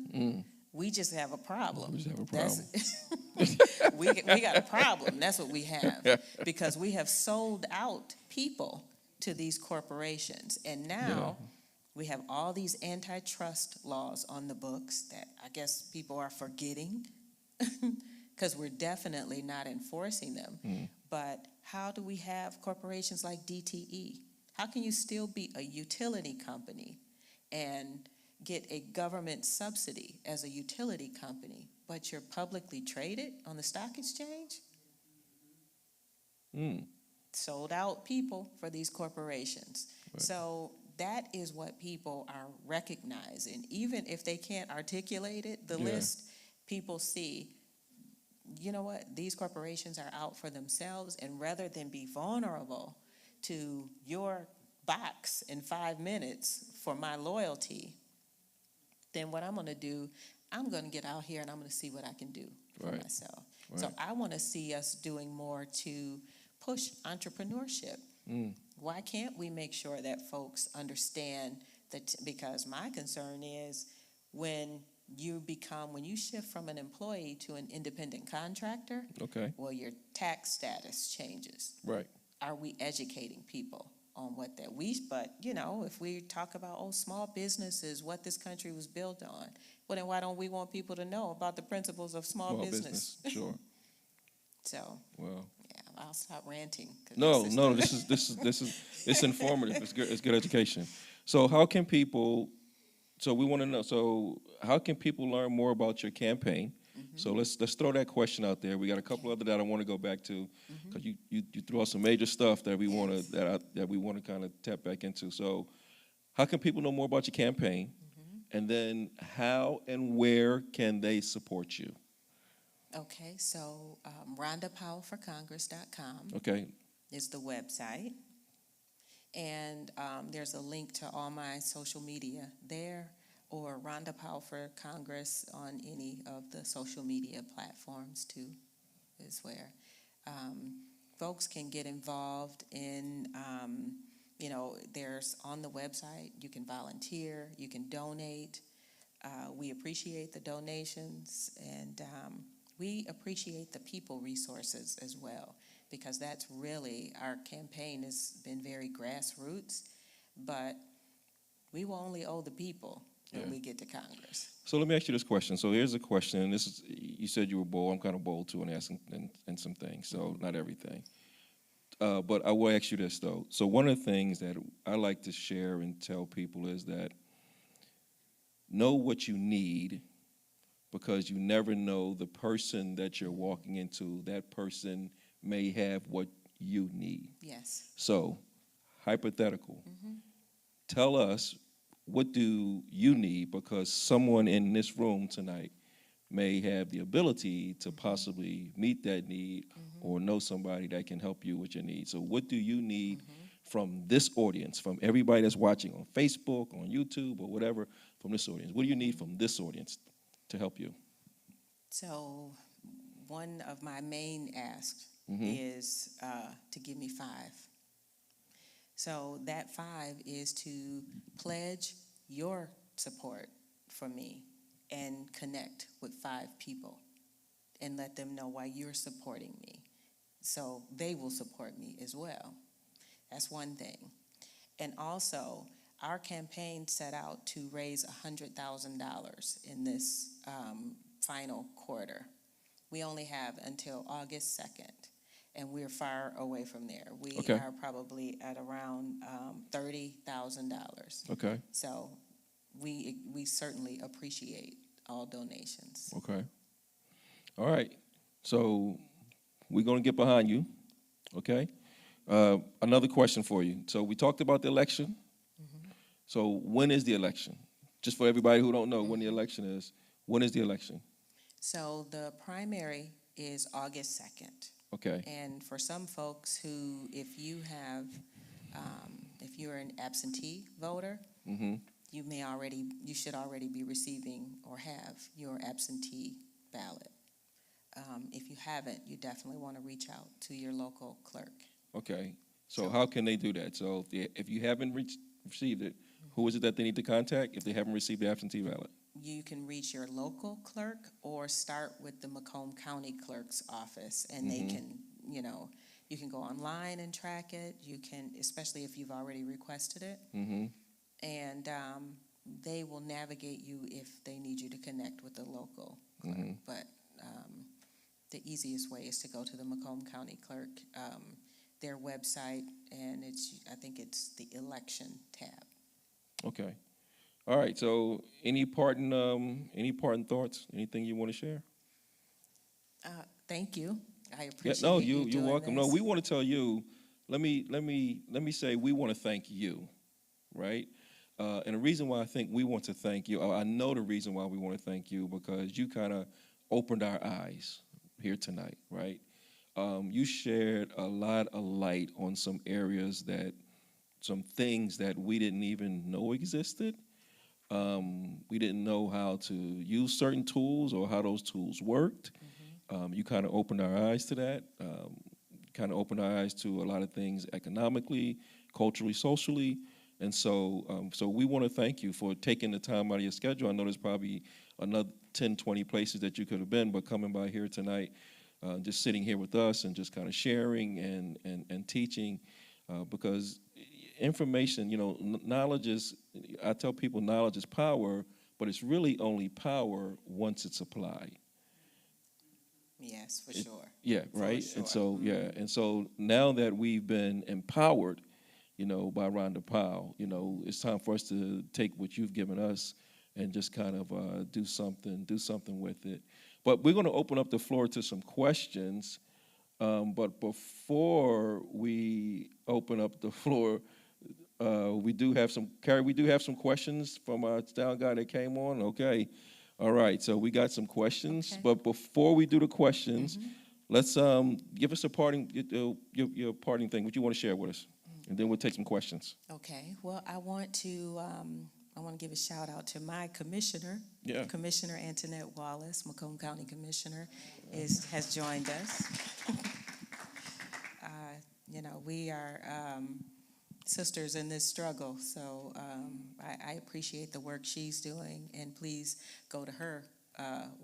we just have a problem. We just have a problem. We got a problem. That's what we have. Because we have sold out people to these corporations. And now we have all these antitrust laws on the books that I guess people are forgetting because we're definitely not enforcing them. But how do we have corporations like DTE? How can you still be a utility company and get a government subsidy as a utility company, but you're publicly traded on the stock exchange? Sold out people for these corporations. Right. So that is what people are recognizing. Even if they can't articulate it, the list, people see, you know what, these corporations are out for themselves, and rather than be vulnerable to your box in 5 minutes for my loyalty, then what I'm going to do, I'm going to get out here and I'm going to see what I can do for myself. Right. So I want to see us doing more to push entrepreneurship. Why can't we make sure that folks understand that? Because my concern is when you become, when you shift from an employee to an independent contractor, Okay. well, your tax status changes. Right. Are we educating people on what that but if we talk about, small businesses, what this country was built on, well, then why don't we want people to know about the principles of small business? Sure. So, Well, yeah, I'll stop ranting. no, this is it's informative. It's good. It's good education. So how can people? So we want to know. So how can people learn more about your campaign? So let's throw that question out there. We got a couple other that I want to go back to because you threw out some major stuff that we want to that we want to kind of tap back into. So how can people know more about your campaign? And then how and where can they support you? Okay, so RhondaPowellForCongress.com Okay. is the website. And there's a link to all my social media there, or Rhonda Powell for Congress on any of the social media platforms too, is where folks can get involved in, there's on the website, you can volunteer, you can donate. We appreciate the donations, and we appreciate the people resources as well, because that's really, our campaign has been very grassroots, but we will only owe the people when we get to Congress. So let me ask you this question. So here's a question, and this is, you said you were bold. I'm kind of bold too in asking and some things, so not everything. But I will ask you this though. So one of the things that I like to share and tell people is that know what you need, because you never know the person that you're walking into. That person may have what you need. Yes. So, hypothetical. Tell us, what do you need? Because someone in this room tonight may have the ability to possibly meet that need or know somebody that can help you with your needs. So what do you need from this audience, from everybody that's watching on Facebook, on YouTube, or whatever, from this audience? What do you need from this audience to help you? So one of my main asks is to give me 5. So that 5 is to pledge your support for me and connect with 5 people and let them know why you're supporting me, so they will support me as well. That's one thing. And also, our campaign set out to raise $100,000 in this final quarter. We only have until August 2nd, and we're far away from there. We are probably at around $30,000. Okay. So we certainly appreciate all donations. Okay. All right. So we're going to get behind you. Okay. Another question for you. So we talked about the election. So when is the election? Just for everybody who don't know when the election is, when is the election? So the primary is August 2nd. Okay. And for some folks who, if you're an absentee voter, you should already be receiving or have your absentee ballot. If you haven't, you definitely want to reach out to your local clerk. Okay. So how can they do that? So if you haven't received it, who is it that they need to contact if they haven't received the absentee ballot? You can reach your local clerk or start with the Macomb County Clerk's office, and they can, you can go online and track it. You can, especially if you've already requested it, and they will navigate you if they need you to connect with the local clerk. But the easiest way is to go to the Macomb County Clerk, their website, and I think it's the election tab. Okay. All right. So any parting thoughts? Anything you want to share? Thank you. I appreciate you're welcome. This. No, we want to tell you. Let me say we want to thank you, right? And the reason why I think we want to thank you, I know the reason why we want to thank you, because you kind of opened our eyes here tonight, right? You shared a lot of light on some areas some things that we didn't even know existed. We didn't know how to use certain tools or how those tools worked. You kind of opened our eyes to that, kind of opened our eyes to a lot of things economically, culturally, socially, And so we want to thank you for taking the time out of your schedule. I know there's probably another 10, 20 places that you could have been, but coming by here tonight, just sitting here with us and just kind of sharing and teaching, because information, knowledge is, I tell people knowledge is power, but it's really only power once it's applied. Yes, for sure. Yeah, right. Sure. And so, and so now that we've been empowered, by Rhonda Powell, it's time for us to take what you've given us and just kind of do something with it. But we're going to open up the floor to some questions. But before we open up the floor, we do have some questions from our sound guy that came on. Okay. All right. So we got some questions. Okay. But before we do the questions, let's give us a parting, your parting thing, what you want to share with us. And then we'll take some questions. Okay. Well, I want to give a shout out to my commissioner. Yeah. Commissioner Antoinette Wallace, Macomb County Commissioner, has joined us. We are sisters in this struggle, so I appreciate the work she's doing, and please go to her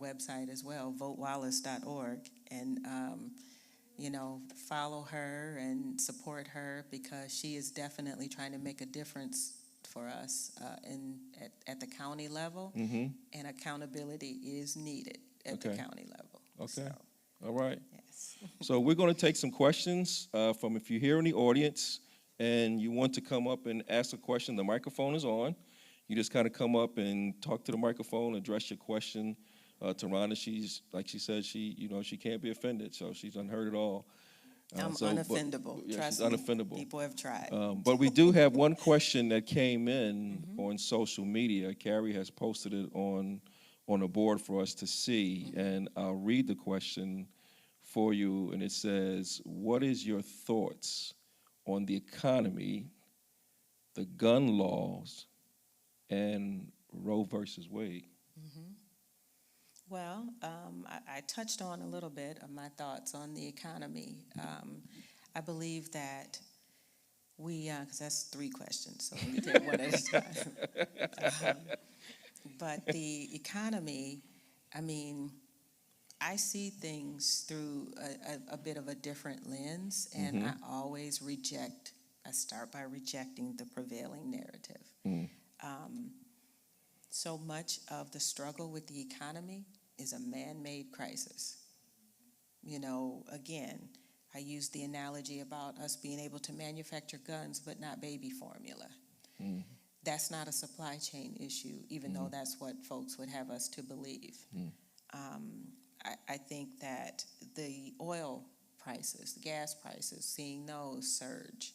website as well, votewallace.org, and follow her and support her, because she is definitely trying to make a difference for us at the county level, and accountability is needed at the county level. Okay. So, all right. yes. So we're going to take some questions from, if you're here in the audience and you want to come up and ask a question, the microphone is on. You just kind of come up and talk to the microphone, address your question to Rhonda. She's, like she said, she can't be offended, so she's unheard it all. I'm unoffendable. Trust she's me. unoffendable. People have tried. But we do have one question that came in on social media. Carrie has posted it on a board for us to see, and I'll read the question for you, and it says, what is your thoughts on the economy, the gun laws, and Roe versus Wade? Well, I touched on a little bit of my thoughts on the economy. I believe that because that's 3 questions, so let me take one at a time. But the economy, I see things through a bit of a different lens, and I start by rejecting the prevailing narrative. So much of the struggle with the economy is a man-made crisis. Again, I use the analogy about us being able to manufacture guns but not baby formula. That's not a supply chain issue, even though that's what folks would have us to believe. I think that the oil prices, the gas prices, seeing those surge,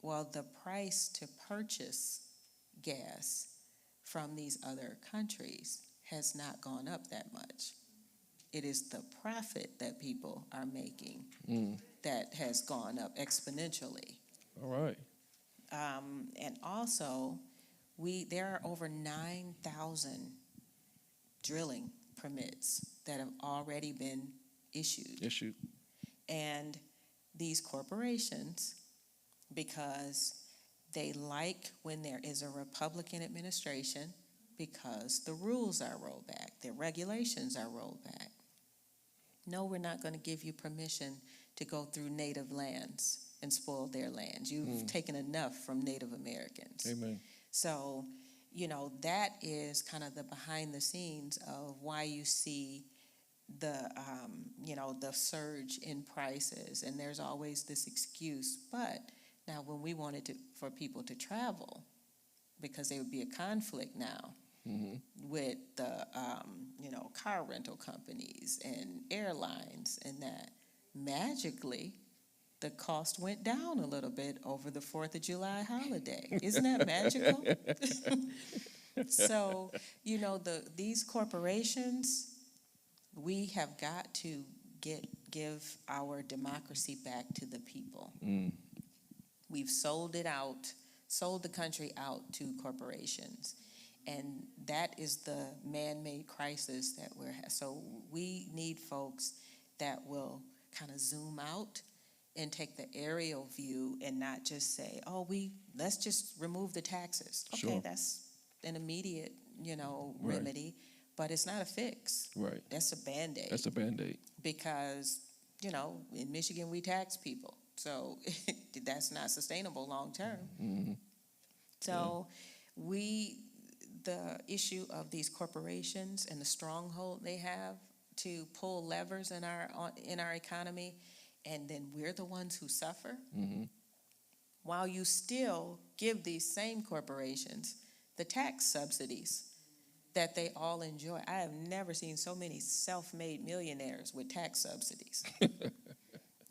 well, the price to purchase gas from these other countries has not gone up that much. It is the profit that people are making that has gone up exponentially. All right. And also, there are over 9,000 drilling permits that have already been issued. And these corporations, because they like when there is a Republican administration, because the rules are rolled back, the regulations are rolled back. No, we're not going to give you permission to go through native lands and spoil their lands. You've taken enough from Native Americans. Amen. So, that is kind of the behind the scenes of why you see the surge in prices. And there's always this excuse. But now when we wanted for people to travel, because there would be a conflict now with the, car rental companies and airlines, and that magically the cost went down a little bit over the 4th of July holiday. Isn't that magical? So, these corporations, we have got to give our democracy back to the people. We've sold the country out to corporations. And that is the man-made crisis that we're having. So we need folks that will kind of zoom out and take the aerial view and not just say, oh, let's just remove the taxes. Okay, Sure. that's an immediate, Right. remedy, but it's not a fix. Right. That's a Band-Aid. That's a Band-Aid. Because, in Michigan, we tax people. So that's not sustainable long term. Mm-hmm. So the issue of these corporations and the stronghold they have to pull levers in our economy, and then we're the ones who suffer, Mm-hmm. while you still give these same corporations the tax subsidies that they all enjoy. I have never seen so many self-made millionaires with tax subsidies.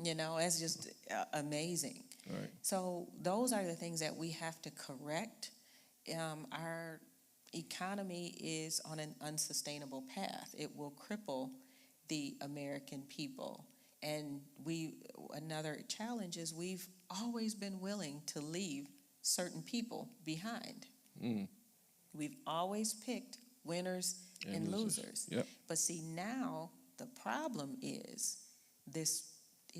It's just amazing. Right. So those are the things that we have to correct. Our economy is on an unsustainable path. It will cripple the American people. And another challenge is we've always been willing to leave certain people behind. Mm. We've always picked winners and losers. Yep. But see, now the problem is this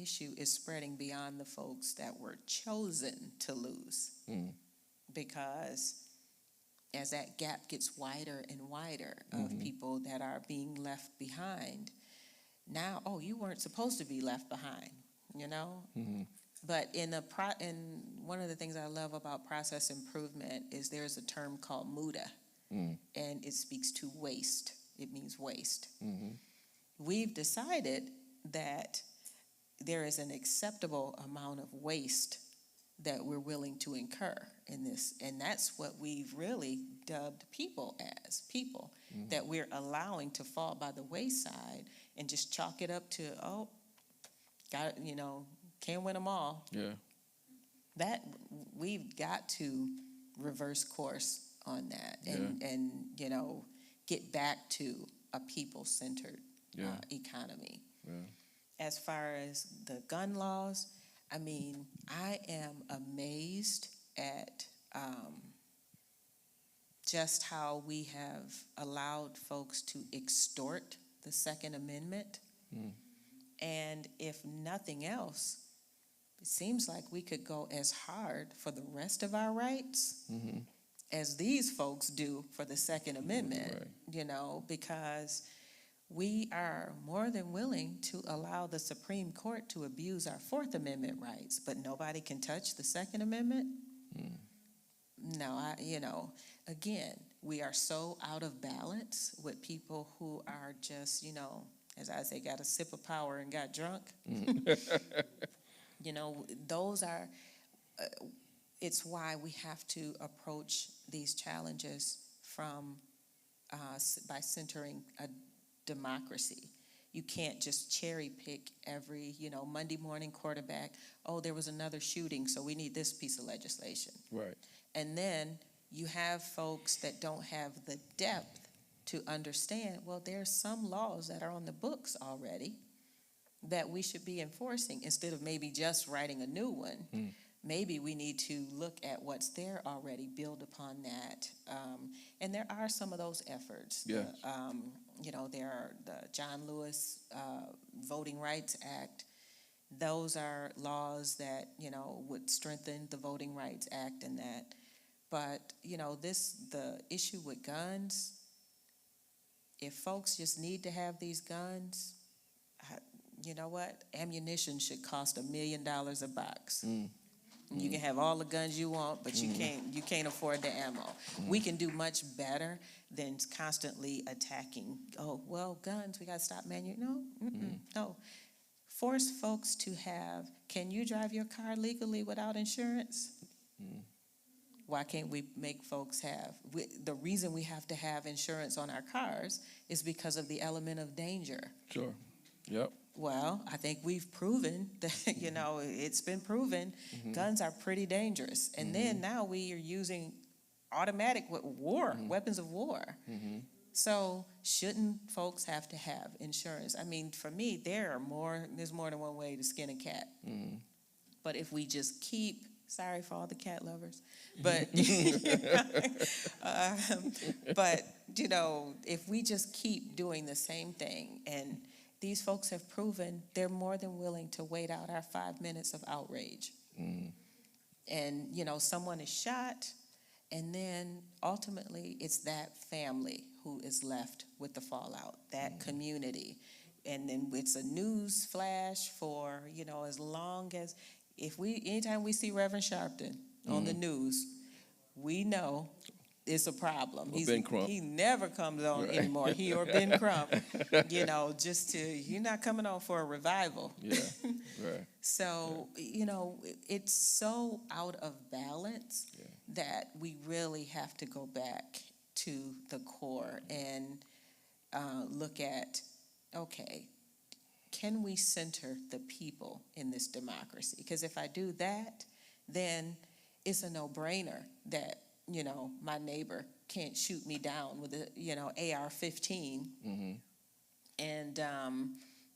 issue is spreading beyond the folks that were chosen to lose. Mm. Because as that gap gets wider and wider of people that are being left behind, now, you weren't supposed to be left behind, Mm-hmm. But in one of the things I love about process improvement is there's a term called MUDA, and it speaks to waste. It means waste. Mm-hmm. We've decided that there is an acceptable amount of waste that we're willing to incur in this, and that's what we've really dubbed people as people, that we're allowing to fall by the wayside and just chalk it up to, can't win them all. Yeah. That we've got to reverse course on that, and get back to a people-centered economy. Yeah. As far as the gun laws, I am amazed at just how we have allowed folks to extort the Second Amendment. And if nothing else, it seems like we could go as hard for the rest of our rights as these folks do for the Second Amendment, because we are more than willing to allow the Supreme Court to abuse our Fourth Amendment rights, but nobody can touch the Second Amendment. No, again, we are so out of balance with people who are just, as I say, got a sip of power and got drunk. Those are, it's why we have to approach these challenges by centering a democracy. You can't just cherry pick every, Monday morning quarterback. Oh, there was another shooting, so we need this piece of legislation. Right. And then you have folks that don't have the depth to understand, well, there's some laws that are on the books already that we should be enforcing instead of maybe just writing a new one. Maybe we need to look at what's there already, build upon that. And there are some of those efforts. Yes. There are the John Lewis Voting Rights Act. Those are laws that, would strengthen the Voting Rights Act and that. But, the issue with guns, if folks just need to have these guns, you know what? Ammunition should cost $1 million a box. You can have all the guns you want, but you can't afford the ammo. We can do much better than constantly attacking. Oh, well, guns, we got to stop No. Force folks to have, can you drive your car legally without insurance? Why can't we make folks have? The reason we have to have insurance on our cars is because of the element of danger. Sure. Yep. Well, I think we've proven that, it's been proven guns are pretty dangerous. And then now we are using automatic weapons of war. So shouldn't folks have to have insurance? For me, there's more than one way to skin a cat. But if we just keep, sorry for all the cat lovers, but, if we just keep doing the same thing, and these folks have proven they're more than willing to wait out our 5 minutes of outrage. And, you know, someone is shot, and then ultimately it's that family who is left with the fallout, that community. And then it's a news flash for, you know, as long as, anytime we see Reverend Sharpton on the news, we know it's a problem. Ben Crump. He never comes on anymore, he or Ben Crump, you know, you're not coming on for a revival. Yeah, right. So, you know, it's so out of balance that we really have to go back to the core and look at, okay, can we center the people in this democracy? Because if I do that, then it's a no-brainer that, you know, my neighbor can't shoot me down with a, you know, AR-15. And,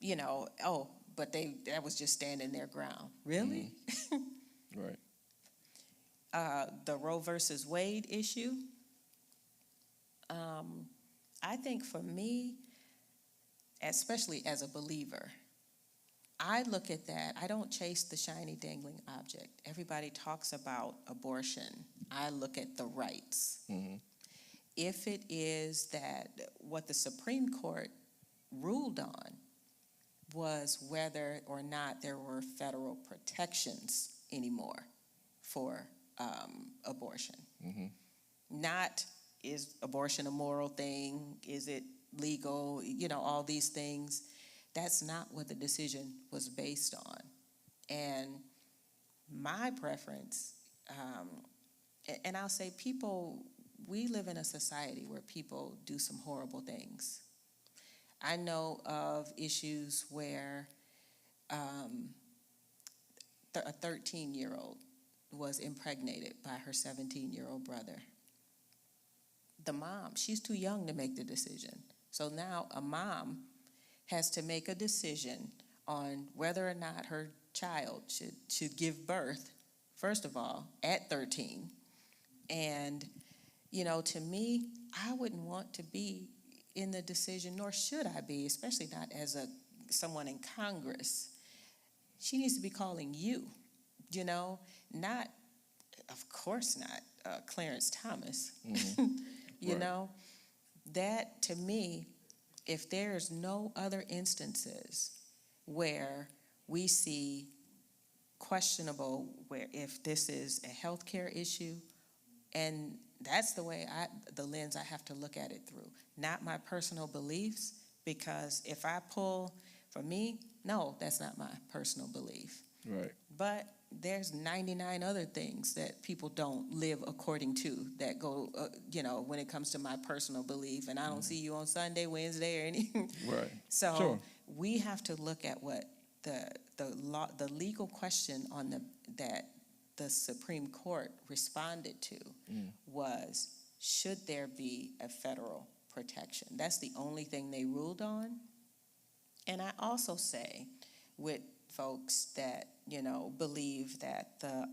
you know, but that was just standing their ground. Really? Right. The Roe versus Wade issue, I think for me, especially as a believer, I look at that. I don't chase the shiny dangling object. Everybody talks about abortion. I look at the rights. If it is that what the Supreme Court ruled on was whether or not there were federal protections anymore for abortion. Not, is abortion a moral thing? Is it legal? You know, all these things. That's not what the decision was based on. And my preference, and I'll say we live in a society where people do some horrible things. I know of issues where a 13-year-old was impregnated by her 17-year-old brother. The mom, she's too young to make the decision. So now a mom has to make a decision on whether or not her child should give birth, first of all, at 13. And, you know, to me, I wouldn't want to be in the decision, nor should I be, especially not as someone in Congress. She needs to be calling you, you know, not, of course not, Clarence Thomas. You Right. know, that to me, if there's no other instances where we see questionable, where if this is a healthcare issue, and that's the lens I have to look at it through, not my personal beliefs, because if I pull, for me, no, that's not my personal belief. Right. But there's 99 other things that people don't live according to that go, you know, when it comes to my personal belief. And I don't see you on Sunday, Wednesday, or anything. Right. So Sure. we have to look at what the legal question that the Supreme Court responded to was, should there be a federal protection? That's the only thing they ruled on. And I also say with folks that, you know, believe that the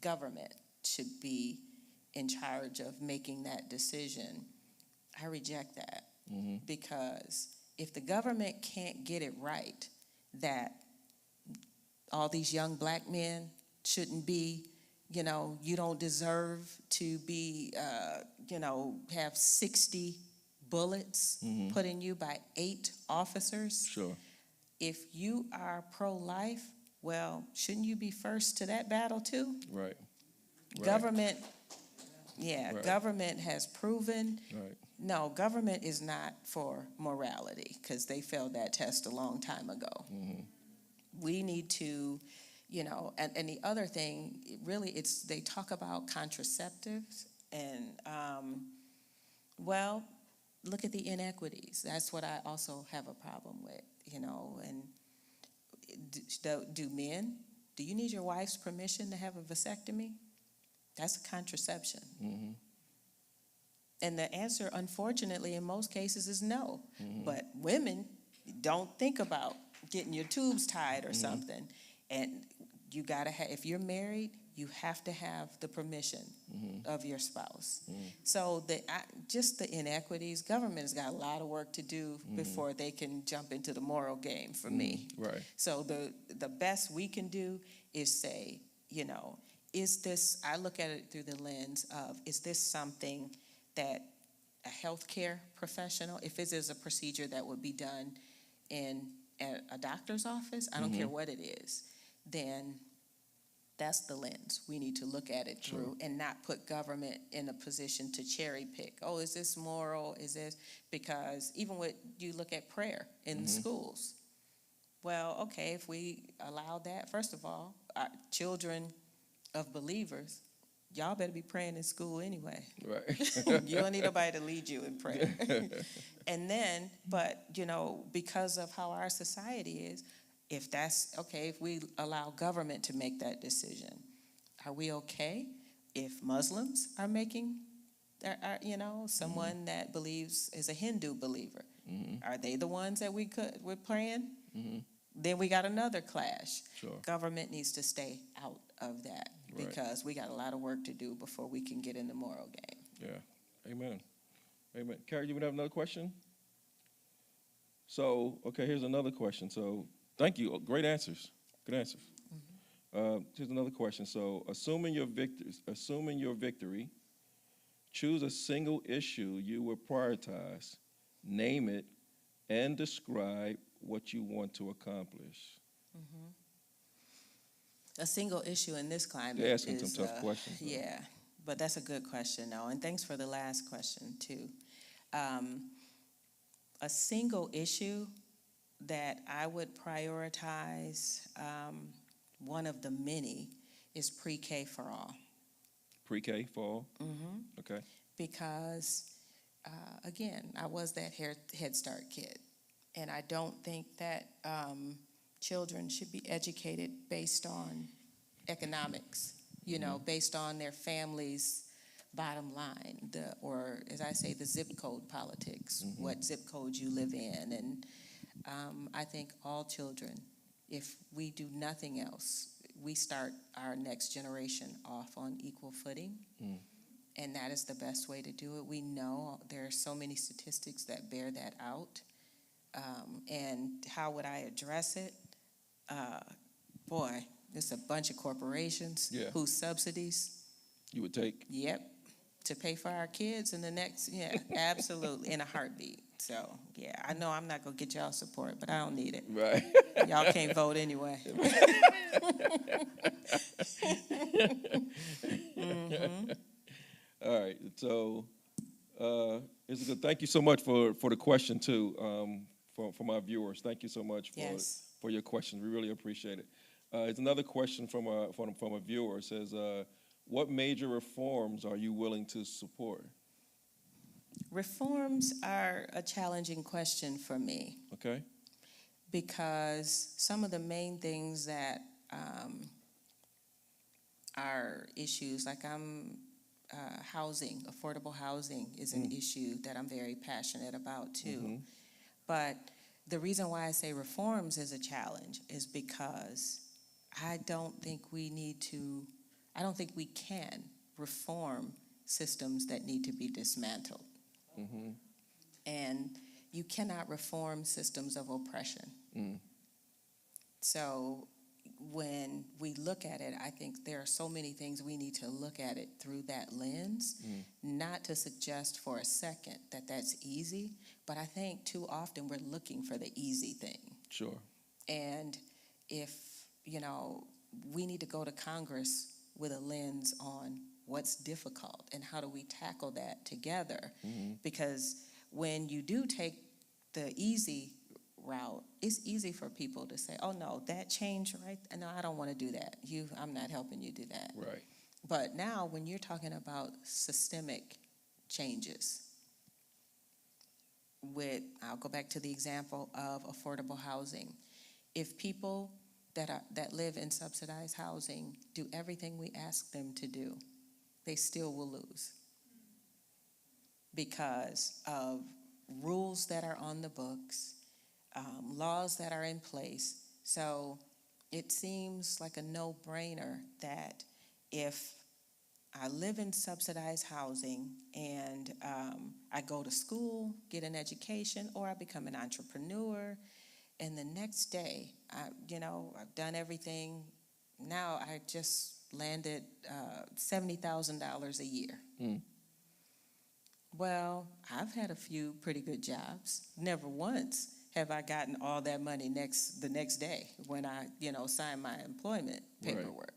government should be in charge of making that decision, I reject that. Because if the government can't get it right that all these young black men shouldn't be, you know, you don't deserve to be, you know, have 60 bullets put in you by 8 officers. Sure. If you are pro-life, well, shouldn't you be first to that battle too? Right. Government, Right. government has proven, Right. no, government is not for morality, because they failed that test a long time ago. We need to, you know, and the other thing, really, they talk about contraceptives, and, well, look at the inequities. That's what I also have a problem with, you know. And do you need your wife's permission to have a vasectomy? That's a contraception. And the answer, unfortunately, in most cases is no. But women don't think about getting your tubes tied or something. And you gotta have, if you're married, you have to have the permission of your spouse. So just the inequities, government has got a lot of work to do before they can jump into the moral game for me. Right. So the best we can do is say, you know, is this, I look at it through the lens of, is this something that a healthcare professional, if it is a procedure that would be done in a doctor's office, I don't care what it is, then that's the lens we need to look at it through, and not put government in a position to cherry pick. Oh, is this moral? Is this, because even when you look at prayer in schools, well, okay, if we allow that, first of all, children of believers, y'all better be praying in school anyway. Right. You don't need nobody to lead you in prayer. And then, but, you know, because of how our society is, if that's, okay, if we allow government to make that decision, are we okay if Muslims are making, you know, someone that believes, is a Hindu believer, are they the ones that we're praying? Then we got another clash. Sure. Government needs to stay out of that, because we got a lot of work to do before we can get in the moral game. Yeah. Amen. Amen. Carrie, you would have another question? So, okay, here's another question. So, thank you. Great answers. Good answers. Here's another question. So, assuming your victory, choose a single issue you will prioritize, name it, and describe what you want to accomplish. A single issue in this climate You're asking is, some tough questions. Though. Yeah, but that's a good question, though, and thanks for the last question, too. A single issue that I would prioritize, one of the many, is pre-K for all. Pre-K for all? Okay. Because, again, I was that Head Start kid, and I don't think that children should be educated based on economics, you know, based on their family's bottom line, or as I say, the zip code politics, what zip code you live in. And I think all children, if we do nothing else, we start our next generation off on equal footing. And that is the best way to do it. We know there are so many statistics that bear that out. And how would I address it? Boy, there's a bunch of corporations whose subsidies you would take? Yep, to pay for our kids in the next, absolutely, in a heartbeat. So, yeah, I know I'm not going to get y'all support, but I don't need it. Right. Y'all can't vote anyway. All right, so it's a good. Thank you so much for the question too, for my viewers. Thank you so much for your questions. We really appreciate it. It's another question from a viewer. It says, "What major reforms are you willing to support?" Reforms are a challenging question for me. Okay. Because some of the main things that are issues, like housing, affordable housing is an issue that I'm very passionate about too. But the reason why I say reforms is a challenge is because I don't think we can reform systems that need to be dismantled. And you cannot reform systems of oppression. So when we look at it, I think there are so many things we need to look at it through that lens, not to suggest for a second that that's easy, but I think too often we're looking for the easy thing. Sure. And if, we need to go to Congress with a lens on what's difficult and how do we tackle that together, because when you do take the easy route, it's easy for people to say, oh no, that change, right? No, I don't want to do that. I'm not helping you do that. Right. But now when you're talking about systemic changes, I'll go back to the example of affordable housing. If people that live in subsidized housing do everything we ask them to do, they still will lose because of rules that are on the books, laws that are in place. So it seems like a no-brainer that if I live in subsidized housing and I go to school, get an education, or I become an entrepreneur, and the next day, I've done everything. Now I just landed $70,000 a year. Well, I've had a few pretty good jobs. Never once have I gotten all that money the next day when I, sign my employment paperwork. Right.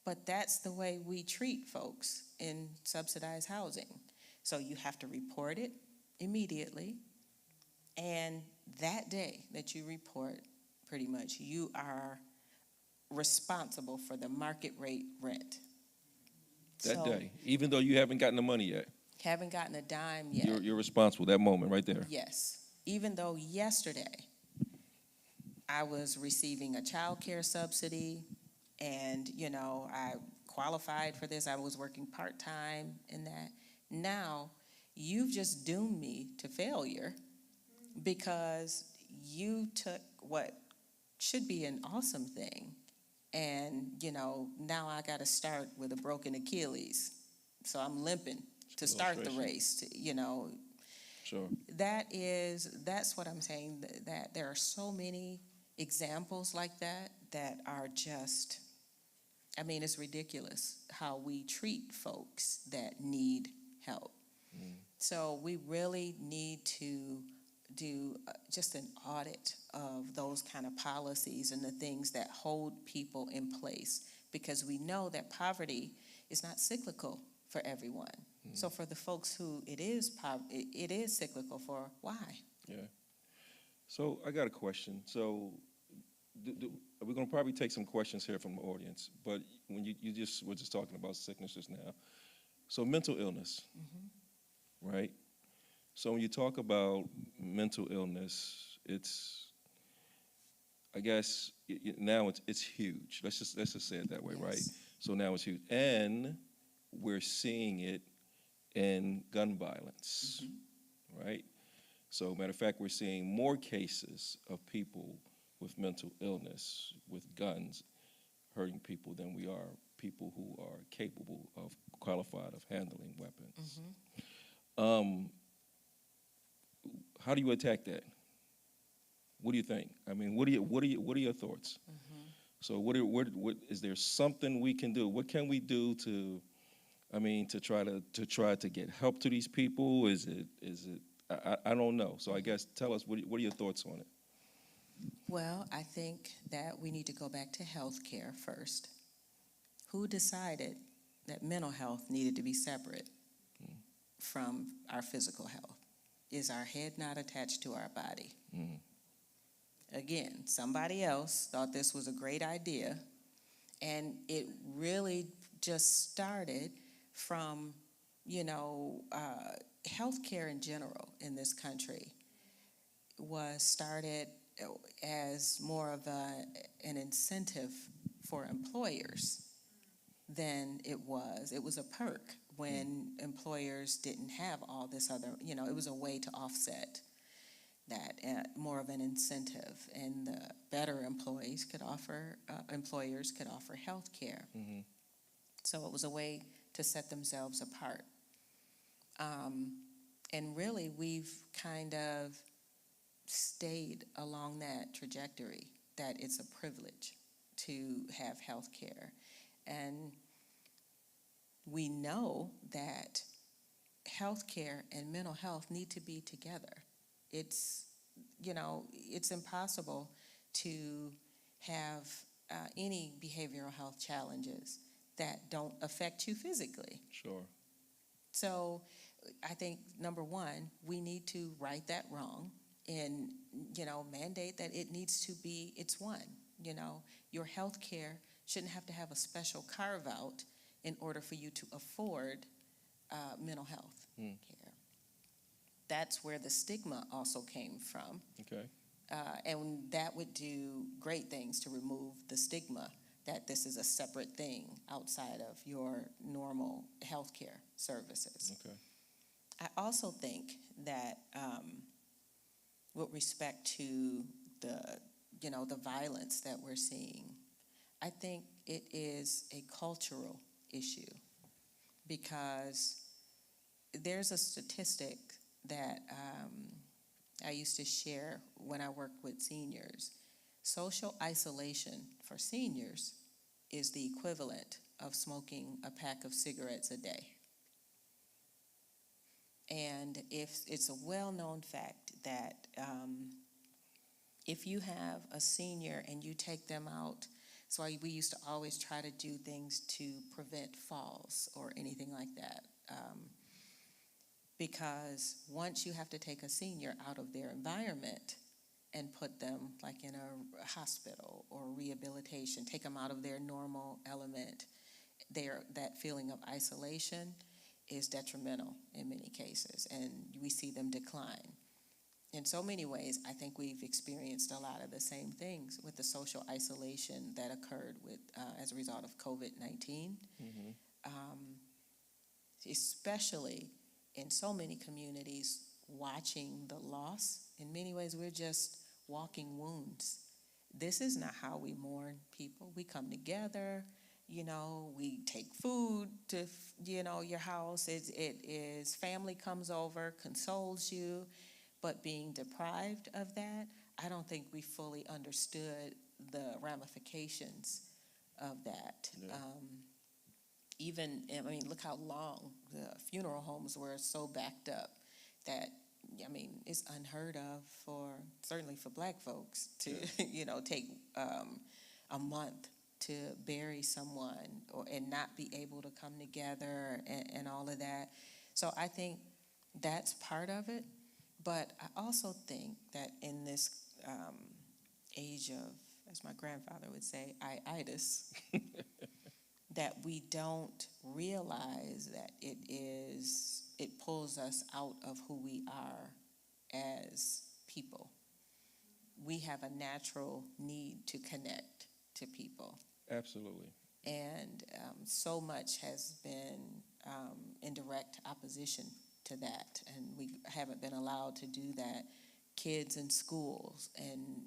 But that's the way we treat folks in subsidized housing. So you have to report it immediately, and that day that you report, pretty much, you are responsible for the market rate rent. That day, even though you haven't gotten the money yet. Haven't gotten a dime yet. You're responsible that moment right there. Yes. Even though yesterday I was receiving a child care subsidy and, I qualified for this. I was working part-time in that. Now, you've just doomed me to failure because you took what should be an awesome thing and, now I got to start with a broken Achilles. So I'm limping to start the race, Sure. That's what I'm saying, that there are so many examples like that are just, it's ridiculous how we treat folks that need help. So we really need to do just an audit of those kind of policies and the things that hold people in place, because we know that poverty is not cyclical for everyone. So for the folks who it is cyclical for, why? Yeah. So I got a question. So we're going to probably take some questions here from the audience, but when you were just talking about sickness just now. So mental illness, right? So when you talk about mental illness, I guess now it's huge. Let's just say it that way, yes. Right? So now it's huge, and we're seeing it in gun violence, right? So matter of fact, we're seeing more cases of people with mental illness, with guns, hurting people than we are people who are capable of, qualified of handling weapons. How do you attack that? What do you think? What are your thoughts? So what is there something we can do? What can we do to try to get help to these people? Is it I don't know. So I guess tell us, what are your thoughts on it? Well, I think that we need to go back to health care first. Who decided that mental health needed to be separate from our physical health? Is our head not attached to our body? Again, somebody else thought this was a great idea, and it really just started from, healthcare in general in this country was started as more of an incentive for employers than it was. It was a perk when employers didn't have all this other, it was a way to offset that, more of an incentive, and the better employers could offer health care. So it was a way to set themselves apart. And really, we've kind of stayed along that trajectory, that it's a privilege to have health care. And we know that health care and mental health need to be together. It's impossible to have any behavioral health challenges that don't affect you physically. Sure. So I think, number one, we need to right that wrong and, mandate that it's one. Your health care shouldn't have to have a special carve-out in order for you to afford mental health care. That's where the stigma also came from. Okay. And that would do great things to remove the stigma that this is a separate thing outside of your normal health care services. Okay. I also think that with respect to the violence that we're seeing, I think it is a cultural issue, because there's a statistic that I used to share when I worked with seniors. Social isolation for seniors is the equivalent of smoking a pack of cigarettes a day. And if it's a well-known fact that if you have a senior and you take them out, so we used to always try to do things to prevent falls or anything like that. Because once you have to take a senior out of their environment and put them like in a hospital or rehabilitation, take them out of their normal element, that feeling of isolation is detrimental in many cases, and we see them decline. In so many ways, I think we've experienced a lot of the same things with the social isolation that occurred as a result of COVID-19, especially in so many communities, watching the loss. In many ways, we're just walking wounds. This is not how we mourn people. We come together, we take food to, your house. It is family comes over, consoles you, but being deprived of that, I don't think we fully understood the ramifications of that. Yeah. Look how long the funeral homes were so backed up that, it's unheard of certainly for Black folks to, take a month to bury someone and not be able to come together and all of that. So I think that's part of it. But I also think that in this age of, as my grandfather would say, itis, that we don't realize that it pulls us out of who we are as people. We have a natural need to connect to people. Absolutely. And so much has been in direct opposition to that, and we haven't been allowed to do that. Kids in schools, and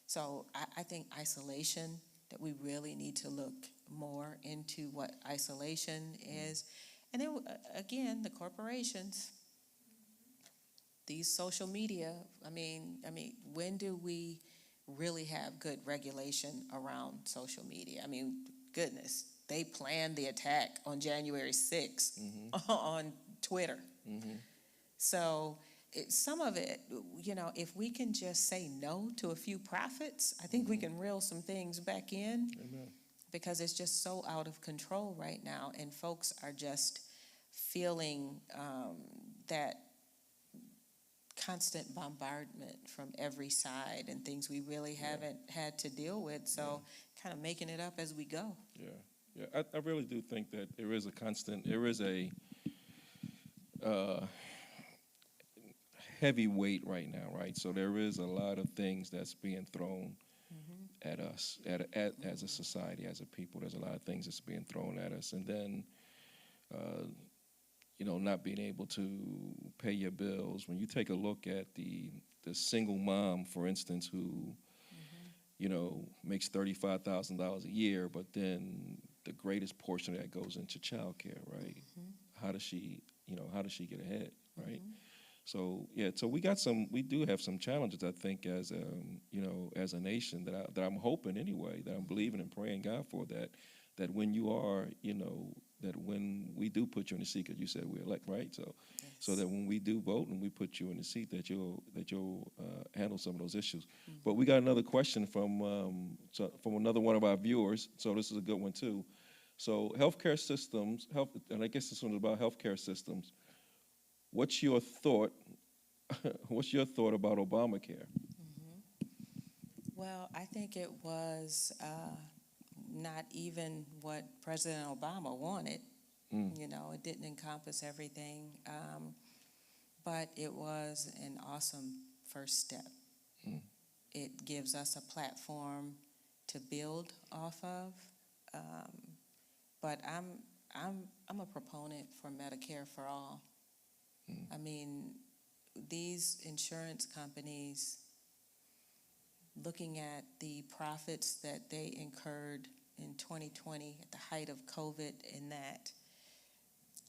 so I think isolation, that we really need to look more into what isolation is. And then again, the corporations, these social media, when do we really have good regulation around social media? Goodness, they planned the attack on January 6th on Twitter. So some of it, if we can just say no to a few profits, I think we can reel some things back in. Amen. Because it's just so out of control right now, and folks are just feeling that constant bombardment from every side, and things we really haven't had to deal with. So kind of making it up as we go. Yeah. I really do think that there is a heavy weight right now, right? So there is a lot of things that's being thrown at us, as a society, as a people. There's a lot of things that's being thrown at us, and then not being able to pay your bills. When you take a look at the single mom, for instance, who makes $35,000 a year, but then the greatest portion of that goes into childcare, right? How does she get ahead, right? So we do have some challenges, I think, as a nation, that I'm hoping anyway, that I'm believing and praying God for, that when you are, that when we do put you in the seat, because you said we elect, right? So so that when we do vote and we put you in the seat, that you'll handle some of those issues. But we got another question from another one of our viewers. So this is a good one too. So healthcare systems, and I guess this one is about healthcare systems. What's your thought about Obamacare? Well, I think it was not even what President Obama wanted. It didn't encompass everything, but it was an awesome first step. It gives us a platform to build off of, but I'm a proponent for Medicare for all. These insurance companies, looking at the profits that they incurred in 2020 at the height of COVID, in that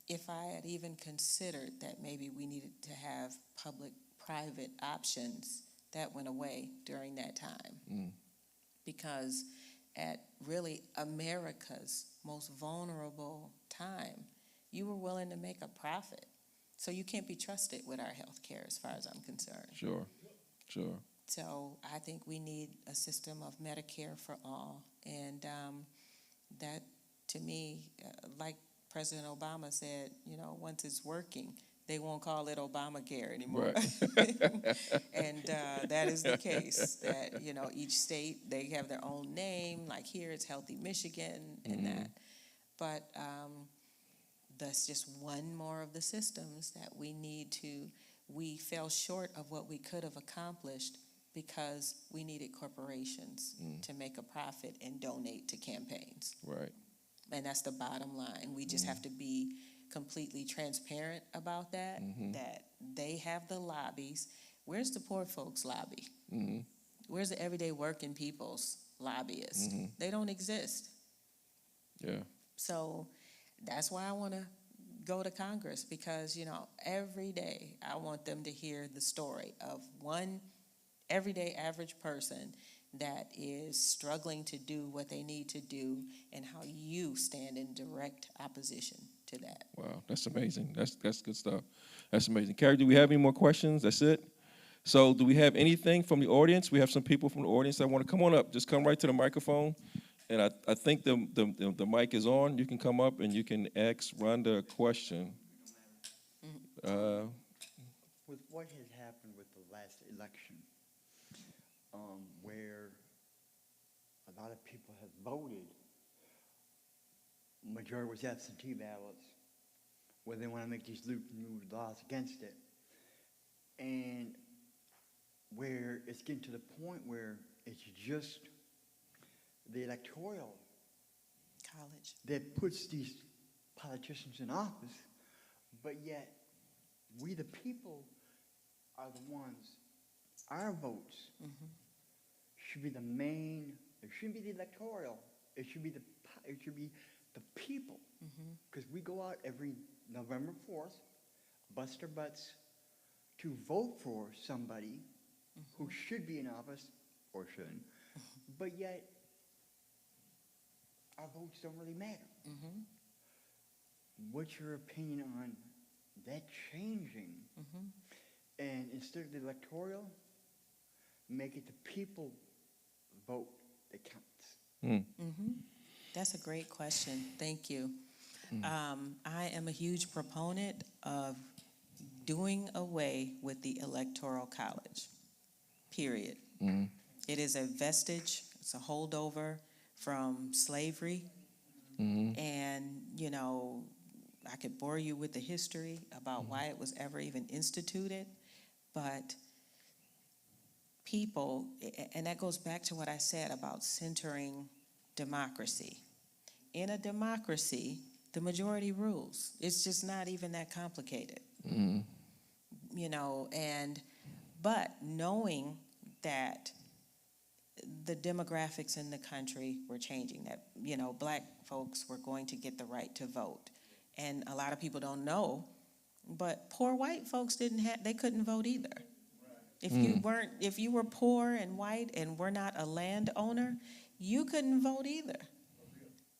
if I had even considered that maybe we needed to have public-private options, that went away during that time. Because at really America's most vulnerable time, you were willing to make a profit. So you can't be trusted with our health care as far as I'm concerned. Sure. So I think we need a system of Medicare for all. And that, to me, like President Obama said, once it's working, they won't call it Obamacare anymore. Right. And that is the case, that, each state, they have their own name. Like here, it's Healthy Michigan and that. But that's just one more of the systems that we fell short of what we could have accomplished because we needed corporations to make a profit and donate to campaigns. Right. And that's the bottom line. We just have to be completely transparent about that, that they have the lobbies. Where's the poor folks lobby? Where's the everyday working people's lobbyists? They don't exist. Yeah. So that's why I want to go to Congress, because, every day I want them to hear the story of one everyday average person that is struggling to do what they need to do, and how you stand in direct opposition to that. Wow, that's amazing. That's good stuff. That's amazing. Carrie, do we have any more questions? That's it? So do we have anything from the audience? We have some people from the audience that want to come on up. Just come right to the microphone. And I think the mic is on. You can come up and you can ask Rhonda a question. With what has happened with the last election, where a lot of people have voted, majority was absentee ballots, where they want to make these new laws against it, and where it's getting to the point where it's just the electoral College. that puts these politicians in office, but yet we the people are the ones, our votes should be the main. It shouldn't be the electoral. It should be the people, because we go out every November 4th, bust our butts to vote for somebody who should be in office or shouldn't, but yet our votes don't really matter. What's your opinion on that changing? And instead of the electoral, make it the people vote that counts. That's a great question. Thank you. I am a huge proponent of doing away with the Electoral College, period. It is a vestige, it's a holdover from slavery. And, I could bore you with the history about why it was ever even instituted, but people, and that goes back to what I said about centering democracy. In a democracy, the majority rules. It's just not even that complicated. But knowing that the demographics in the country were changing, that, black folks were going to get the right to vote. And a lot of people don't know, but poor white folks they couldn't vote either. If you were poor and white and were not a landowner, you couldn't vote either.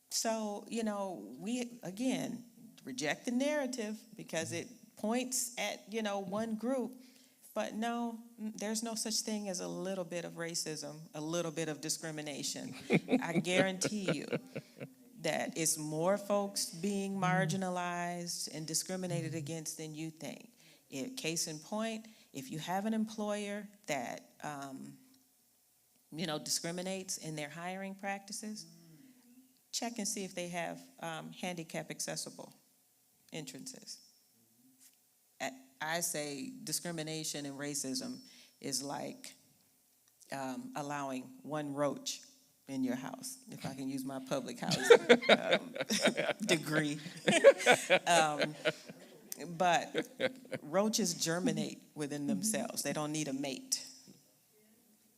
So, we, again, reject the narrative because it points at, one group. But no, there's no such thing as a little bit of racism, a little bit of discrimination. I guarantee you that it's more folks being marginalized and discriminated against than you think. Case in point, if you have an employer that, discriminates in their hiring practices, check and see if they have handicap accessible entrances. I say discrimination and racism is like allowing one roach in your house, if I can use my public housing degree. But roaches germinate within themselves. They don't need a mate.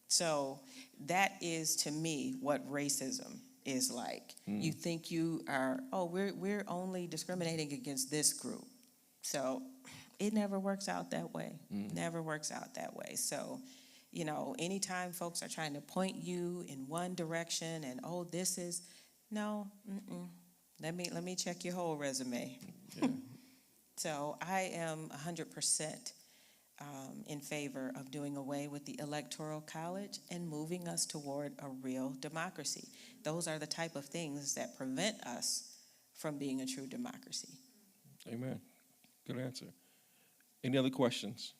So that is, to me, what racism is like. You think you are, oh, we're only discriminating against this group. So it never works out that way. Never works out that way. So, you know, anytime folks are trying to point you in one direction and, oh, this is, no, let me check your whole resume. Yeah. So I am 100% in favor of doing away with the Electoral College and moving us toward a real democracy. Those are the type of things that prevent us from being a true democracy. Amen. Good answer. Any other questions?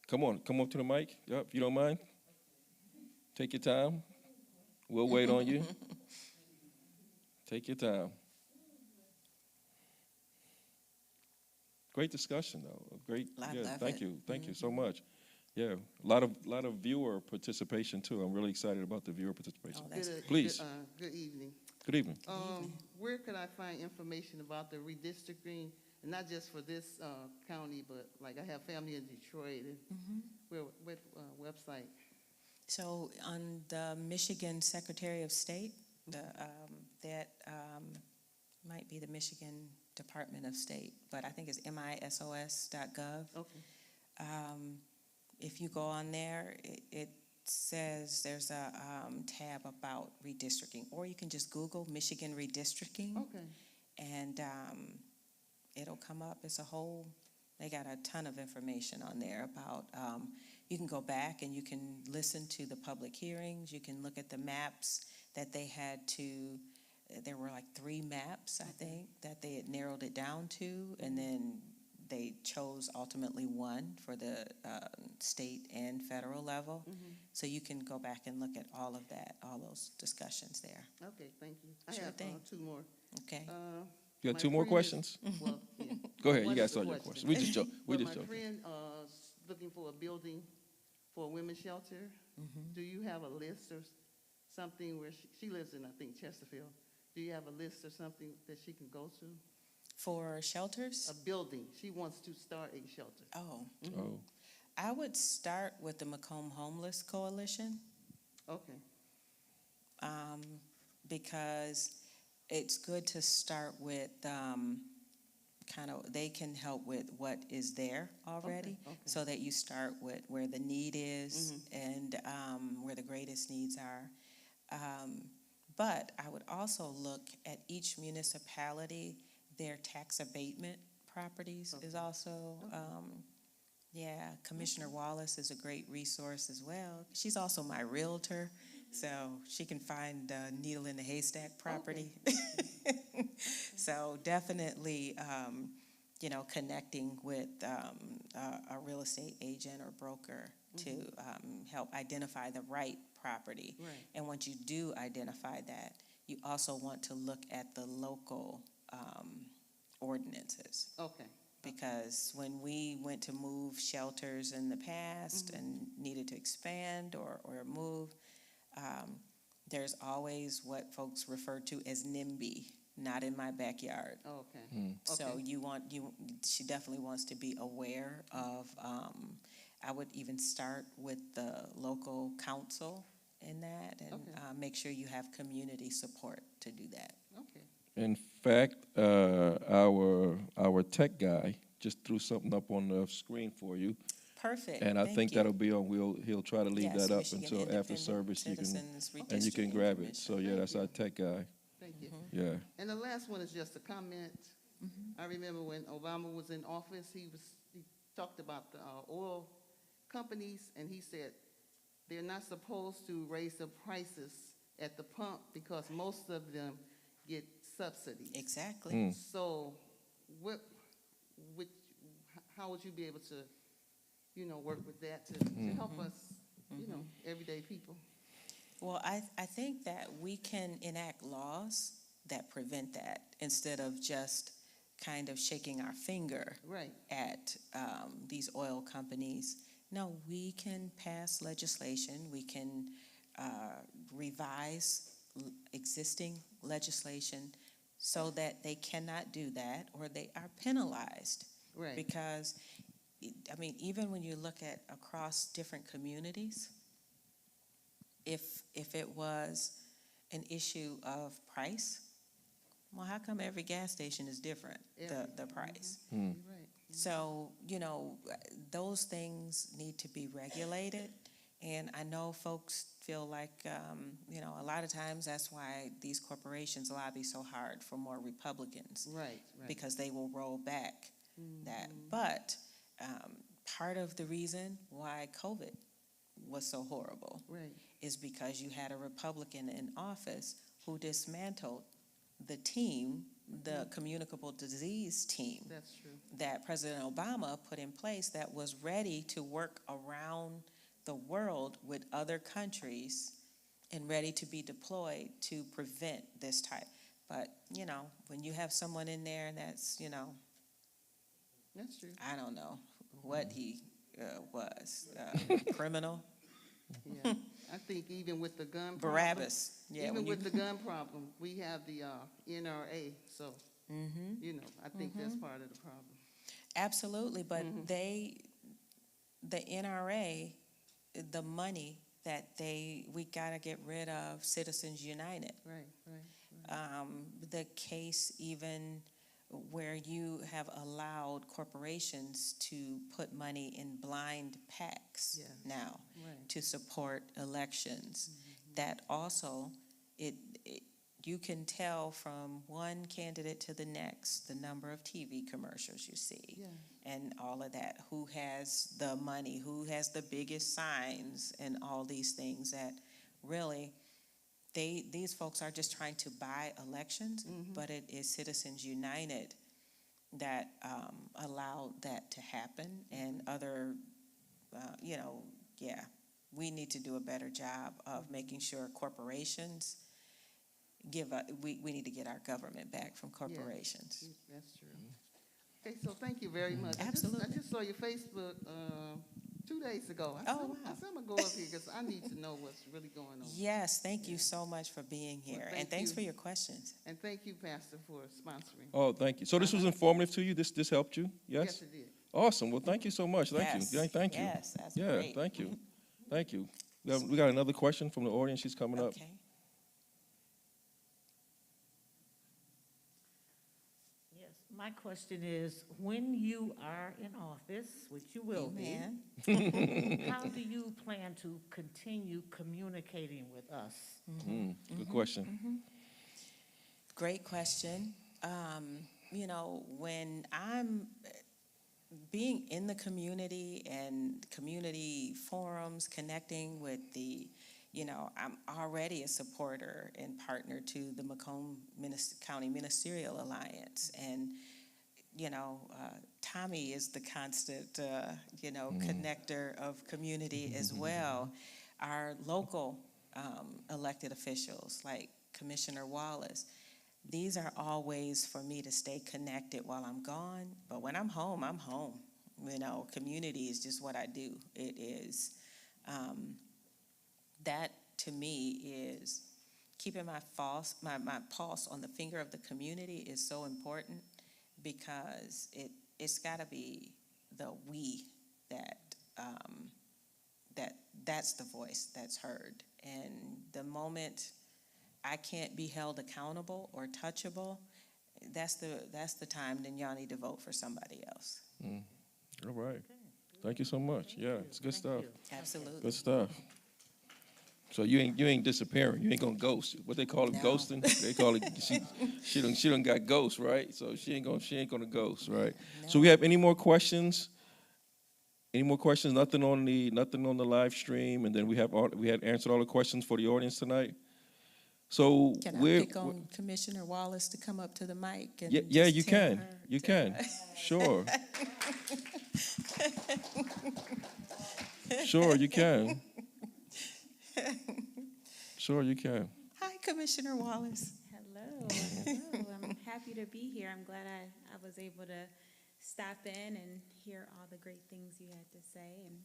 Come up to the mic. Yep, if you don't mind. Take your time. We'll wait on you. Take your time. Great discussion, though. Great. Thank you. Thank you so much. Yeah, a lot of viewer participation too. I'm really excited about the viewer participation. Please. Good evening. Good evening. Where could I find information about the redistricting, and not just for this county, but like I have family in Detroit, and what website? So on the Michigan Secretary of State, that might be the Michigan Department of State, but I think it's misos.gov. Okay. If you go on there, it says there's a tab about redistricting, or you can just Google Michigan redistricting. Okay. And it'll come up. It's a whole, they got a ton of information on there about, you can go back and you can listen to the public hearings. You can look at the maps that they had to, there were like 3 maps, I think, that they had narrowed it down to, and then they chose ultimately one for the state and federal level. So you can go back and look at all of that, all those discussions there. Okay, thank you. Sure I have thing. 2 more. Okay. You got 2 more questions? Well, yeah. Go ahead. You One guys is start a your question. question. We just joke. We Well, just my joking. friend looking for a building for a women's shelter. Do you have a list or something where she lives in, I think, Chesterfield? Do you have a list or something that she can go to? For shelters? A building. She wants to start a shelter. Oh. Oh, I would start with the Macomb Homeless Coalition, Okay. because it's good to start with kind of, they can help with what is there already, Okay. so that you start with where the need is and where the greatest needs are. But I would also look at each municipality, their tax abatement properties is also, Commissioner Wallace is a great resource as well. She's also my realtor, so she can find a needle in the haystack property. So definitely, connecting with a real estate agent or broker to help identify the right property. Right. And once you do identify that, you also want to look at the local ordinances. Okay. Because when we went to move shelters in the past and needed to expand or move, there's always what folks refer to as NIMBY, not in my backyard. Okay. So she definitely wants to be aware of, I would even start with the local council in that and make sure you have community support to do that. Okay. in fact, our tech guy just threw something up on the screen for you. Perfect. And I Thank think you. that'll be on. He'll try to leave Yes, that up Michigan until after Independent service. You Citizens can Redistricting grab it. So Commission. yeah, that's our tech guy. Thank you. Yeah. And the last one is just a comment. I remember when Obama was in office, he talked about the oil companies, and he said they're not supposed to raise the prices at the pump because most of them get subsidies. Exactly. So, how would you be able to, work with that to help us, everyday people? Well, I think that we can enact laws that prevent that instead of just kind of shaking our finger Right. at these oil companies. No, we can pass legislation. We can revise existing legislation so that they cannot do that or they are penalized. Right. Because, I mean, even when you look at across different communities, if it was an issue of price, well, how come every gas station is different, the price? You're right. So, those things need to be regulated. And I know folks feel like, a lot of times that's why these corporations lobby so hard for more Republicans. Right. Because they will roll back that. But part of the reason why COVID was so horrible is because you had a Republican in office who dismantled the team, the communicable disease team. That's true. That President Obama put in place that was ready to work around the world with other countries and ready to be deployed to prevent this type. But, when you have someone in there that's, That's true. I don't know what he was, criminal. Yeah. I think even with the gun problem, Barabbas. Yeah, even with the gun problem, we have the NRA. So, I think that's part of the problem. Absolutely, but the NRA, the money that we got to get rid of Citizens United. Right. The case even where you have allowed corporations to put money in blind PACs now to support elections. That also, you can tell from one candidate to the next the number of TV commercials you see and all of that. Who has the money? Who has the biggest signs and all these things that really these folks are just trying to buy elections, but it is Citizens United that allowed that to happen, and other, we need to do a better job of making sure corporations we need to get our government back from corporations. Yes, that's true. Okay, so thank you very much. Absolutely. I just saw your Facebook 2 days ago. I said, wow. I'm going to go up here because I need to know what's really going on. Yes, thank you so much for being here, Well, and thanks you. for your questions. And thank you, Pastor, for sponsoring. Oh, thank you. So this was informative to you? This helped you? Yes? Yes, it did. Awesome. Well, thank you so much. Thank you. Yeah, thank you. Yes, that's Yeah, great. thank you. Thank you. We got another question from the audience. She's coming up. Okay. Yes, my question is, when you are in office, which you will Amen. be, how do you plan to continue communicating with us? Good question. Great question. When I'm being in the community and community forums, connecting with I'm already a supporter and partner to the Macomb County Ministerial Alliance. And, Tommy is the constant, connector of community as well. Our local elected officials like Commissioner Wallace, these are all ways for me to stay connected while I'm gone. But when I'm home, I'm home. Community is just what I do. It is, that to me is keeping my pulse on the finger of the community is so important, because it's got to be the we that's the voice that's heard. And the moment I can't be held accountable or touchable, that's the time then y'all need to vote for somebody else. All right. Thank you so much. Yeah, it's good stuff. Absolutely. Good stuff. So you ain't disappearing. You ain't gonna ghost. What they call it, No. ghosting. They call it. She done got ghost, right? So she ain't gonna ghost, right? No. So we have any more questions? Any more questions? Nothing on the live stream, and then we had answered all the questions for the audience tonight. So Can I pick on Commissioner Wallace to come up to the mic? And yeah, just you tell can. her You to- can. Sure. Sure, you can. Sure, you can. Hi, Commissioner Wallace. Hello, hello. I'm happy to be here. I'm glad I was able to stop in and hear all the great things you had to say and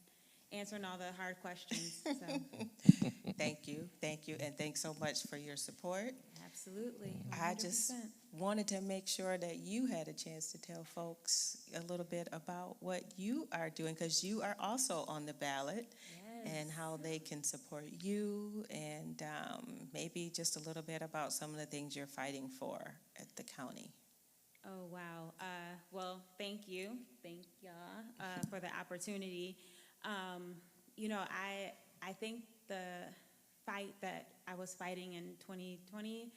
answering all the hard questions. So, Thank you, and thanks so much for your support. absolutely. I just 100%. wanted to make sure that you had a chance to tell folks a little bit about what you are doing, because you are also on the ballot and how they can support you, and maybe just a little bit about some of the things you're fighting for at the county. Oh, wow. Well, thank you. Thank y'all for the opportunity. I think the fight that I was fighting in 2020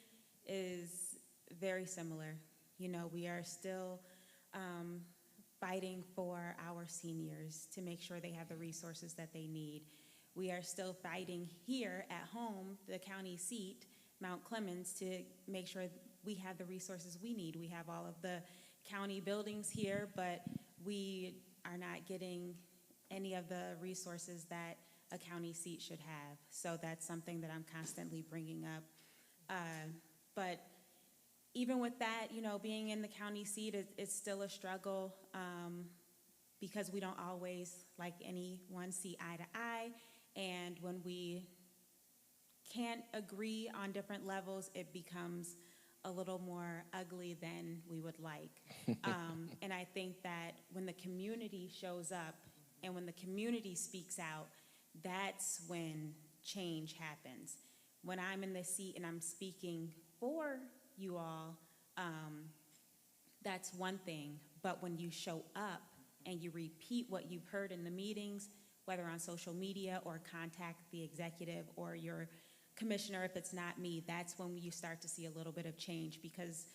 is very similar. We are still fighting for our seniors to make sure they have the resources that they need. We are still fighting here at home, the county seat, Mount Clemens, to make sure we have the resources we need. We have all of the county buildings here, but we are not getting any of the resources that a county seat should have. So that's something that I'm constantly bringing up. But even with that, being in the county seat is still a struggle because we don't always, like anyone, see eye to eye. And when we can't agree on different levels, it becomes a little more ugly than we would like. And I think that when the community shows up and when the community speaks out, that's when change happens. When I'm in the seat and I'm speaking for you all, that's one thing. But when you show up and you repeat what you've heard in the meetings, whether on social media or contact the executive or your commissioner, if it's not me, that's when you start to see a little bit of change, because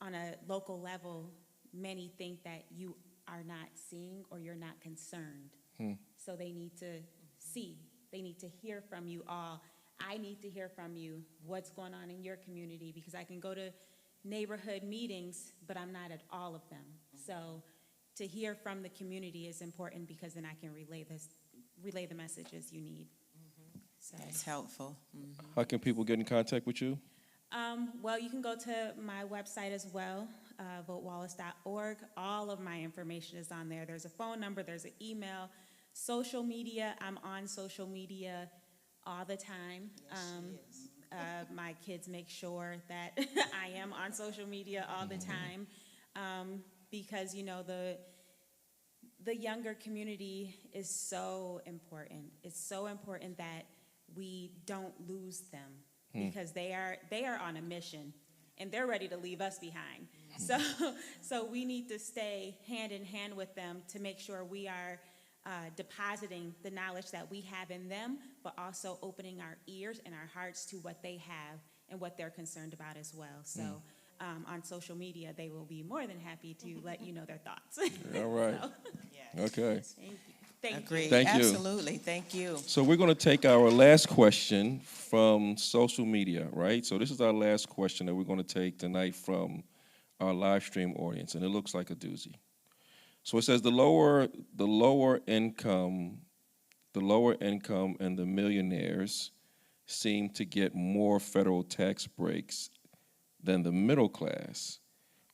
on a local level, many think that you are not seeing or you're not concerned. So they need to see, they need to hear from you all. I need to hear from you what's going on in your community, because I can go to neighborhood meetings, but I'm not at all of them. So to hear from the community is important, because then I can relay the messages you need. So. That's helpful. How can people get in contact with you? Well, you can go to my website as well, votewallace.org. All of my information is on there. There's a phone number, there's an email, social media. I'm on social media all the time. My kids make sure that I am on social media all the time, because the younger community is so important. It's so important that we don't lose them, because they are on a mission and they're ready to leave us behind. So we need to stay hand in hand with them to make sure we are depositing the knowledge that we have in them, but also opening our ears and our hearts to what they have and what they're concerned about as well. So on social media, they will be more than happy to let you know their thoughts. All right. So, Okay. thank you. Thank Agreed. you. Thank you. Absolutely. Thank you. So we're going to take our last question from social media, right? So this is our last question that we're going to take tonight from our live stream audience, and it looks like a doozy. So it says the lower income and the millionaires seem to get more federal tax breaks than the middle class.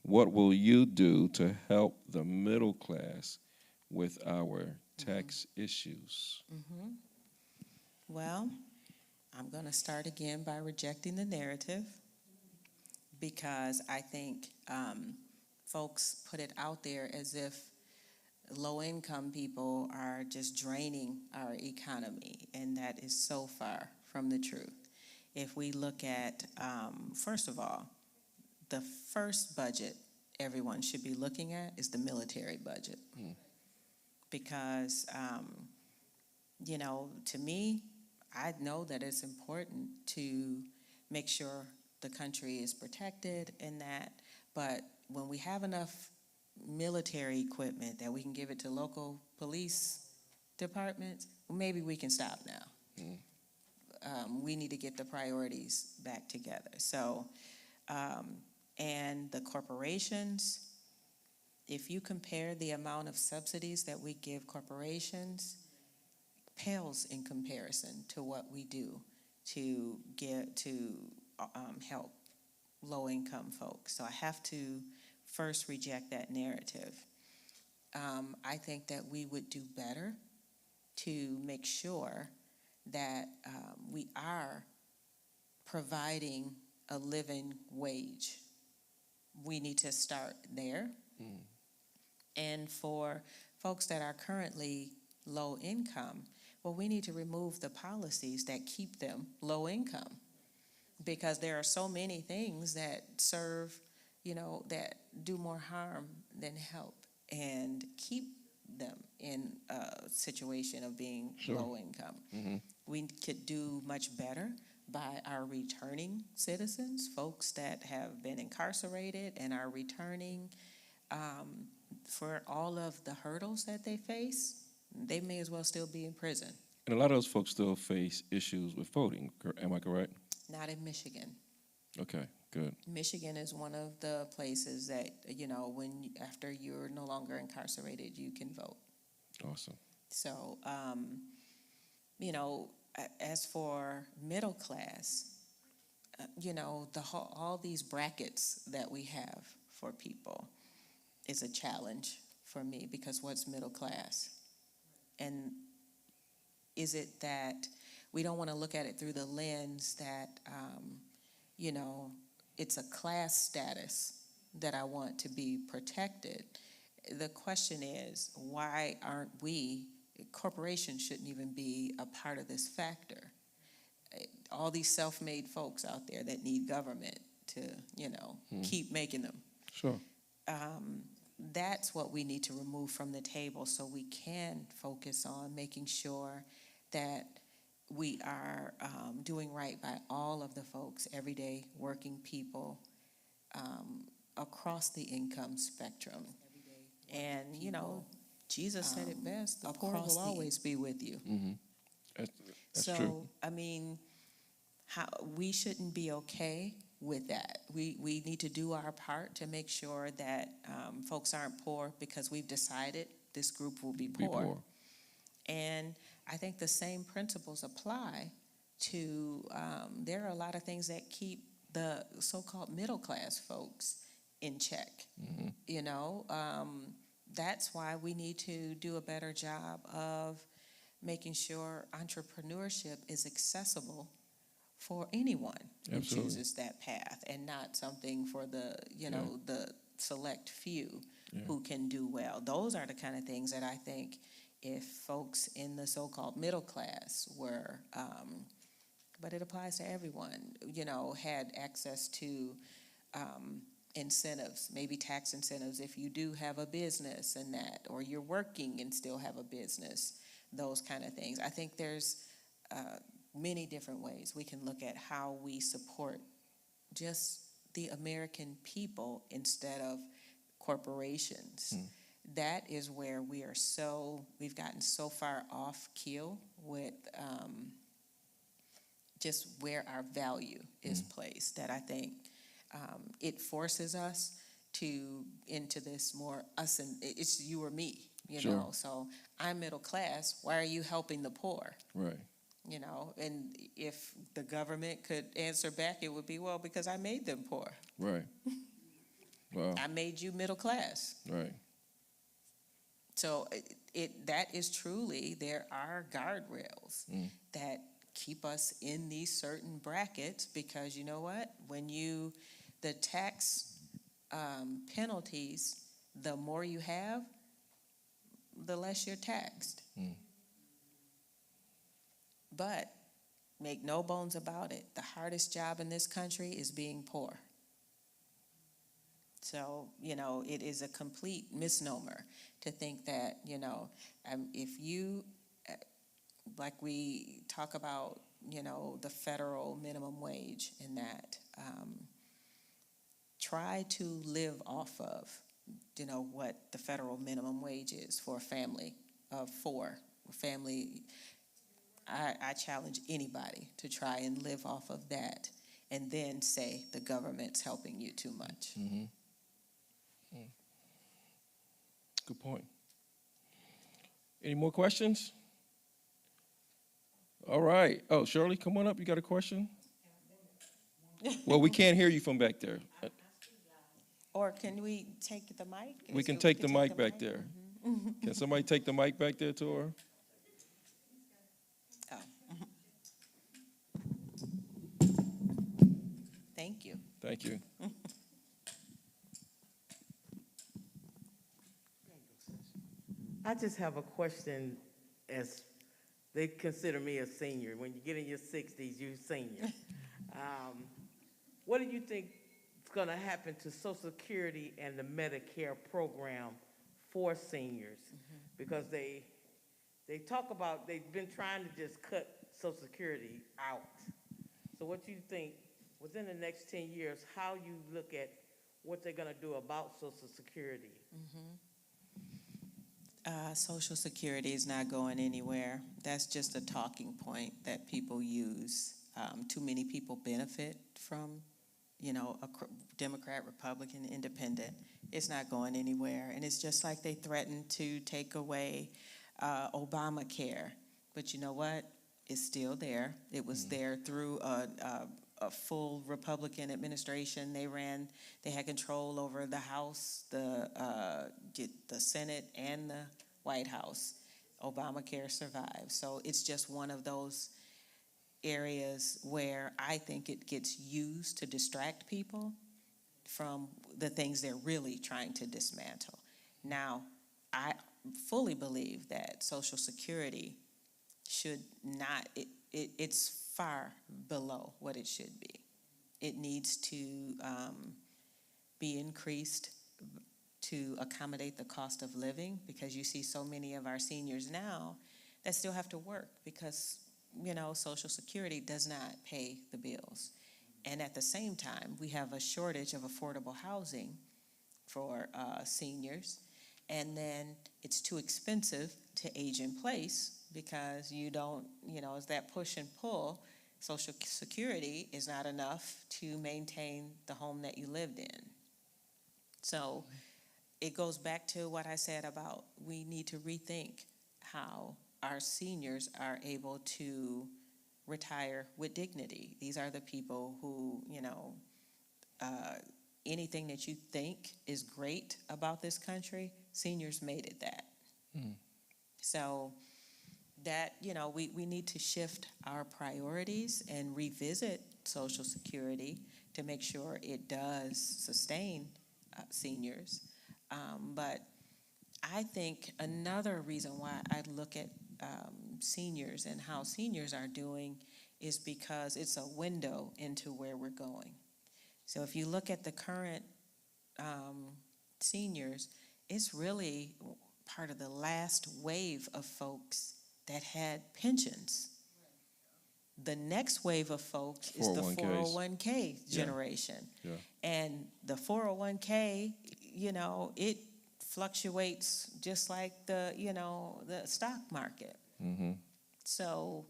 What will you do to help the middle class with our tax issues? Well, I'm going to start again by rejecting the narrative, because I think folks put it out there as if low-income people are just draining our economy, and that is so far from the truth. If we look at, first of all, the first budget everyone should be looking at is the military budget. Because, to me, I know that it's important to make sure the country is protected and that, but when we have enough military equipment that we can give it to local police departments, well, maybe we can stop now. We need to get the priorities back together. So, and the corporations, if you compare the amount of subsidies that we give corporations, pales in comparison to what we do to help low-income folks. So I have to first reject that narrative. I think that we would do better to make sure that we are providing a living wage. We need to start there. And for folks that are currently low income, Well, we need to remove the policies that keep them low income, because there are so many things that serve, that do more harm than help and keep them in a situation of being Sure. low income. We could do much better by our returning citizens, folks that have been incarcerated and are returning, for all of the hurdles that they face. They may as well still be in prison. And a lot of those folks still face issues with voting. Am I correct? Not in Michigan. Okay, good. Michigan is one of the places that, after you're no longer incarcerated, you can vote. Awesome. So, as for middle class, all these brackets that we have for people is a challenge for me, because what's middle class? And is it that we don't want to look at it through the lens that, it's a class status that I want to be protected? The question is, why aren't we, corporations shouldn't even be a part of this factor. All these self-made folks out there that need government to, keep making them. Sure. That's what we need to remove from the table, so we can focus on making sure that we are doing right by all of the folks, everyday working people, across the income spectrum. And, Jesus said it best, the poor will always be with you. That's So, true. we shouldn't be okay with that. We need to do our part to make sure that folks aren't poor because we've decided this group will be poor. And I think the same principles apply to, there are a lot of things that keep the so-called middle class folks in check. That's why we need to do a better job of making sure entrepreneurship is accessible for anyone who Absolutely. chooses that path, and not something for the, the select few who can do well. Those are the kind of things that I think if folks in the so-called middle class were, but it applies to everyone, had access to incentives, maybe tax incentives if you do have a business and that, or you're working and still have a business, those kind of things. I think there's many different ways we can look at how we support just the American people instead of corporations. That is where we've gotten so far off keel with just where our value is placed, that I think it forces us into this more us and it's you or me, Sure. know. So I'm middle class. Why are you helping the poor? Right. And if the government could answer back, it would be, well, because I made them poor. Right. Wow. I made you middle class. Right. So that is truly, there are guardrails that keep us in these certain brackets, because you know what? When the tax penalties, the more you have, the less you're taxed. But make no bones about it, the hardest job in this country is being poor. So, it is a complete misnomer to think that, if you, like we talk about, the federal minimum wage and that, try to live off of, what the federal minimum wage is for a family of four. I challenge anybody to try and live off of that and then say the government's helping you too much. Good point. Any more questions? All right. Oh, Shirley, come on up. You got a question? Well, we can't hear you from back there. Or can we take the mic? We can take the mic back there. Can somebody take the mic back there to her? Oh. Thank you. Thank you. I just have a question as they consider me a senior. When you get in your 60s, you're senior. What do you think is going to happen to Social Security and the Medicare program for seniors? Because they talk about, they've been trying to just cut Social Security out. So what do you think, within the next 10 years, how you look at what they're going to do about Social Security? Social Security is not going anywhere. That's just a talking point that people use. Too many people benefit from, Democrat, Republican, Independent. It's not going anywhere. And it's just like they threatened to take away Obamacare. But you know what? It's still there. It was there through a full Republican administration. They had control over the House, the Senate, and the White House. Obamacare survived. So it's just one of those areas where I think it gets used to distract people from the things they're really trying to dismantle. Now, I fully believe that Social Security should not, it's far below what it should be. It needs to be increased to accommodate the cost of living, because you see so many of our seniors now that still have to work because, Social Security does not pay the bills. And at the same time, we have a shortage of affordable housing for seniors. And then it's too expensive to age in place because you don't, it's that push and pull. Social Security is not enough to maintain the home that you lived in. So it goes back to what I said about we need to rethink how our seniors are able to retire with dignity. These are the people who, anything that you think is great about this country, seniors made it that. So that, we need to shift our priorities and revisit Social Security to make sure it does sustain seniors. But I think another reason why I look at seniors and how seniors are doing is because it's a window into where we're going. So if you look at the current seniors, it's really part of the last wave of folks that had pensions. The next wave of folks is the 401k generation. Yeah. And the 401k, it fluctuates just like the stock market. So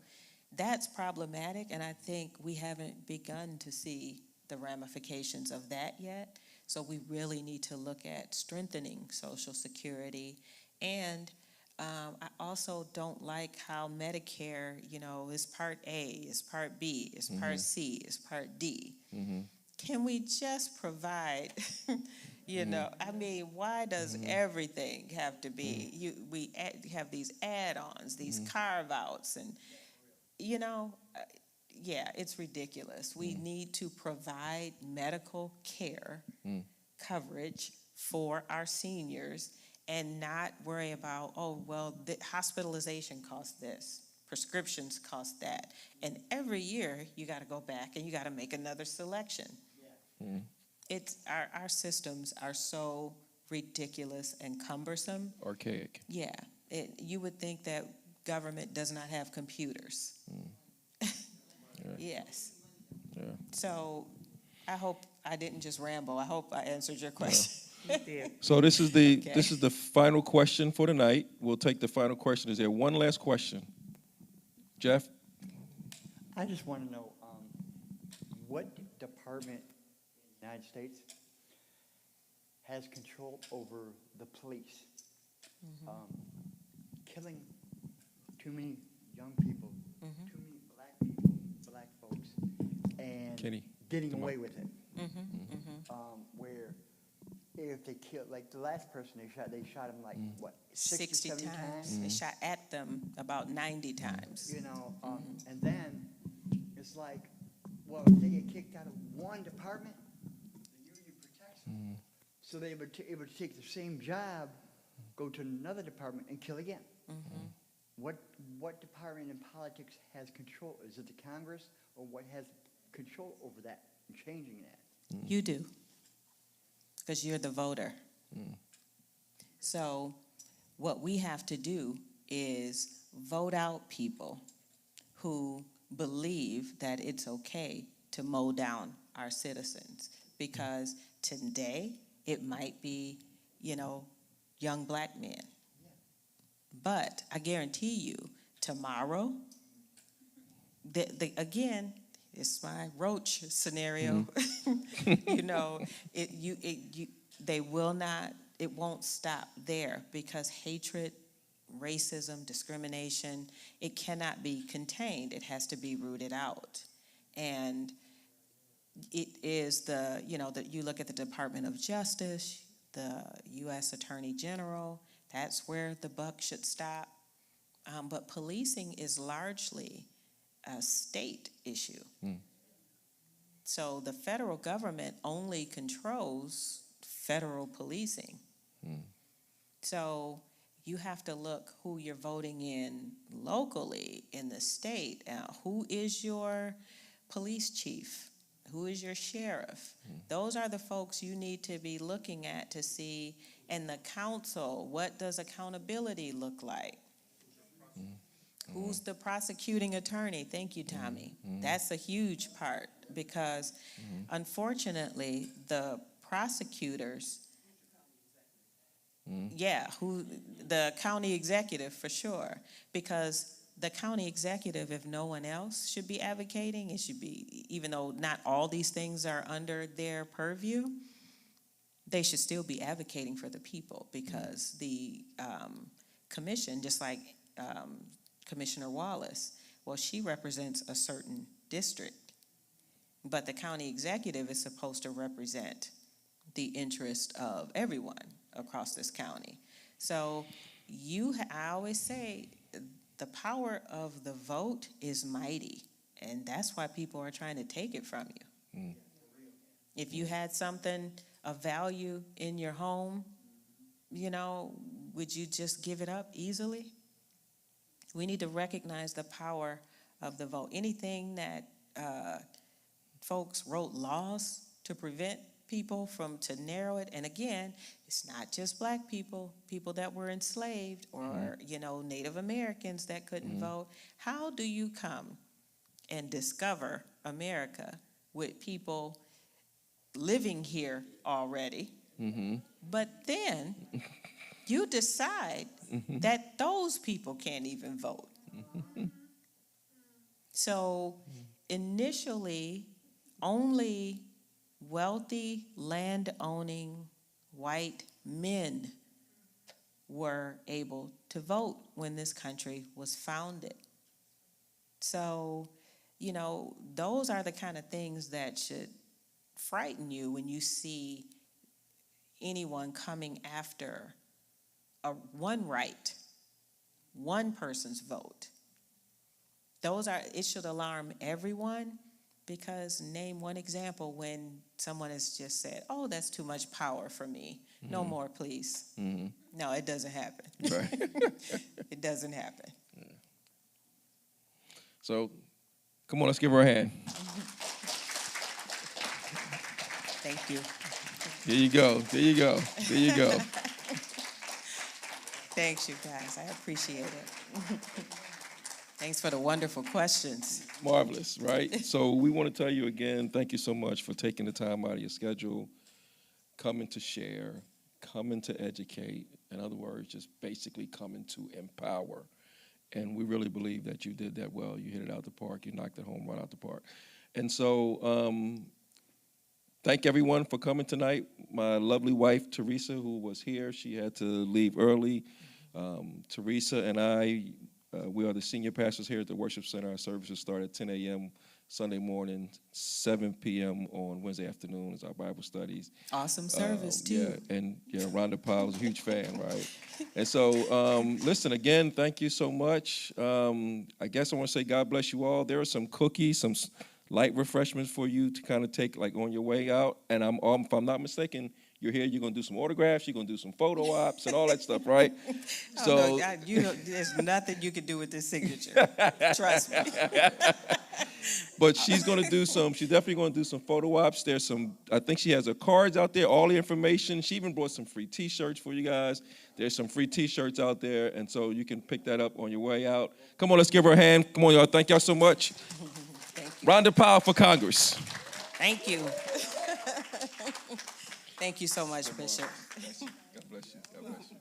that's problematic, and I think we haven't begun to see the ramifications of that yet. So we really need to look at strengthening Social Security. And I also don't like how Medicare, is Part A, is Part B, is Part C, is Part D. Can we just provide, why does everything have to be, we have these add-ons, these carve-outs, and, it's ridiculous. We need to provide medical care coverage for our seniors and not worry about, the hospitalization costs this, prescriptions cost that. And every year you got to go back and you got to make another selection. It's our systems are so ridiculous and cumbersome. Archaic. Yeah, you would think that government does not have computers. Yes. Yeah. So I hope I didn't just ramble. I hope I answered your question. You did. So this is the final question for tonight. We'll take the final question. Is there one last question? Jeff? I just want to know what department in the United States has control over the police? Killing too many young people, too many black people, black folks, and Kenny, getting away with it. Where if they killed, like the last person they shot him like, what, 60 70 times? They shot at them about 90 times. And then it's like, well, if they get kicked out of one department, the union protects them. So they're able to take the same job, go to another department, and kill again. what department in politics has control? Is it the Congress, or what has control over that and changing that? You do, because you're the voter. So what we have to do is vote out people who believe that it's okay to mow down our citizens. Because today, it might be, young black men. But I guarantee you, tomorrow, again, it's my roach scenario. They will not, it won't stop there, because hatred, racism, discrimination, it cannot be contained. It has to be rooted out. And it is you look at the Department of Justice, the U.S. Attorney General, that's where the buck should stop. But policing is largely a state issue. So the federal government only controls federal policing. So you have to look who you're voting in locally in the state. Who is your police chief? Who is your sheriff? Those are the folks you need to be looking at to see. And the council, what does accountability look like? Who's the prosecuting attorney? Thank you, Tommy. That's a huge part, because unfortunately, the prosecutors, the county executive for sure, because the county executive, if no one else should be advocating, it should be, even though not all these things are under their purview, they should still be advocating for the people, because the commission, just like Commissioner Wallace, well, she represents a certain district, but the county executive is supposed to represent the interest of everyone across this county. So I always say, the power of the vote is mighty, and that's why people are trying to take it from you. If you had something of value in your home, would you just give it up easily? We need to recognize the power of the vote. Anything that folks wrote laws to prevent people to narrow it, and again, it's not just black people, people that were enslaved, or Native Americans that couldn't vote. How do you come and discover America with people living here already, but then you decide that those people can't even vote? So initially, only wealthy, land-owning white men were able to vote when this country was founded. So, those are the kind of things that should frighten you when you see anyone coming after one right, one person's vote. It should alarm everyone, because name one example when someone has just said, oh, that's too much power for me. No more, please. No, it doesn't happen. Right. It doesn't happen. So, come on, let's give her a hand. Thank you. There you go. There you go. There you go. Thanks, you guys. I appreciate it. Thanks for the wonderful questions. Marvelous, right? So we want to tell you again, thank you so much for taking the time out of your schedule, coming to share, coming to educate. In other words, just basically coming to empower. And we really believe that you did that well. You hit it out the park. You knocked it home right out the park. And so thank everyone for coming tonight. My lovely wife, Teresa, who was here, she had to leave early. Teresa and I, we are the senior pastors here at the Worship Center. Our services start at 10 a.m. Sunday morning, 7 p.m. on Wednesday afternoon is our Bible studies. Awesome service, too. Yeah, and Rhonda Powell is a huge fan, right? And so, listen, again, thank you so much. I guess I want to say God bless you all. There are some cookies, some light refreshments for you to kind of take like on your way out. And if I'm not mistaken, you're here, you're going to do some autographs, you're going to do some photo ops and all that stuff, right? Oh, no, there's nothing you can do with this signature. Trust me. But she's definitely going to do some photo ops. There's I think she has her cards out there, all the information. She even brought some free T-shirts for you guys. There's some free T-shirts out there, and so you can pick that up on your way out. Come on, let's give her a hand. Come on, y'all. Thank y'all so much. Thank you. Rhonda Powell for Congress. Thank you. Thank you so much, Bishop. God bless you. God bless you. God bless you.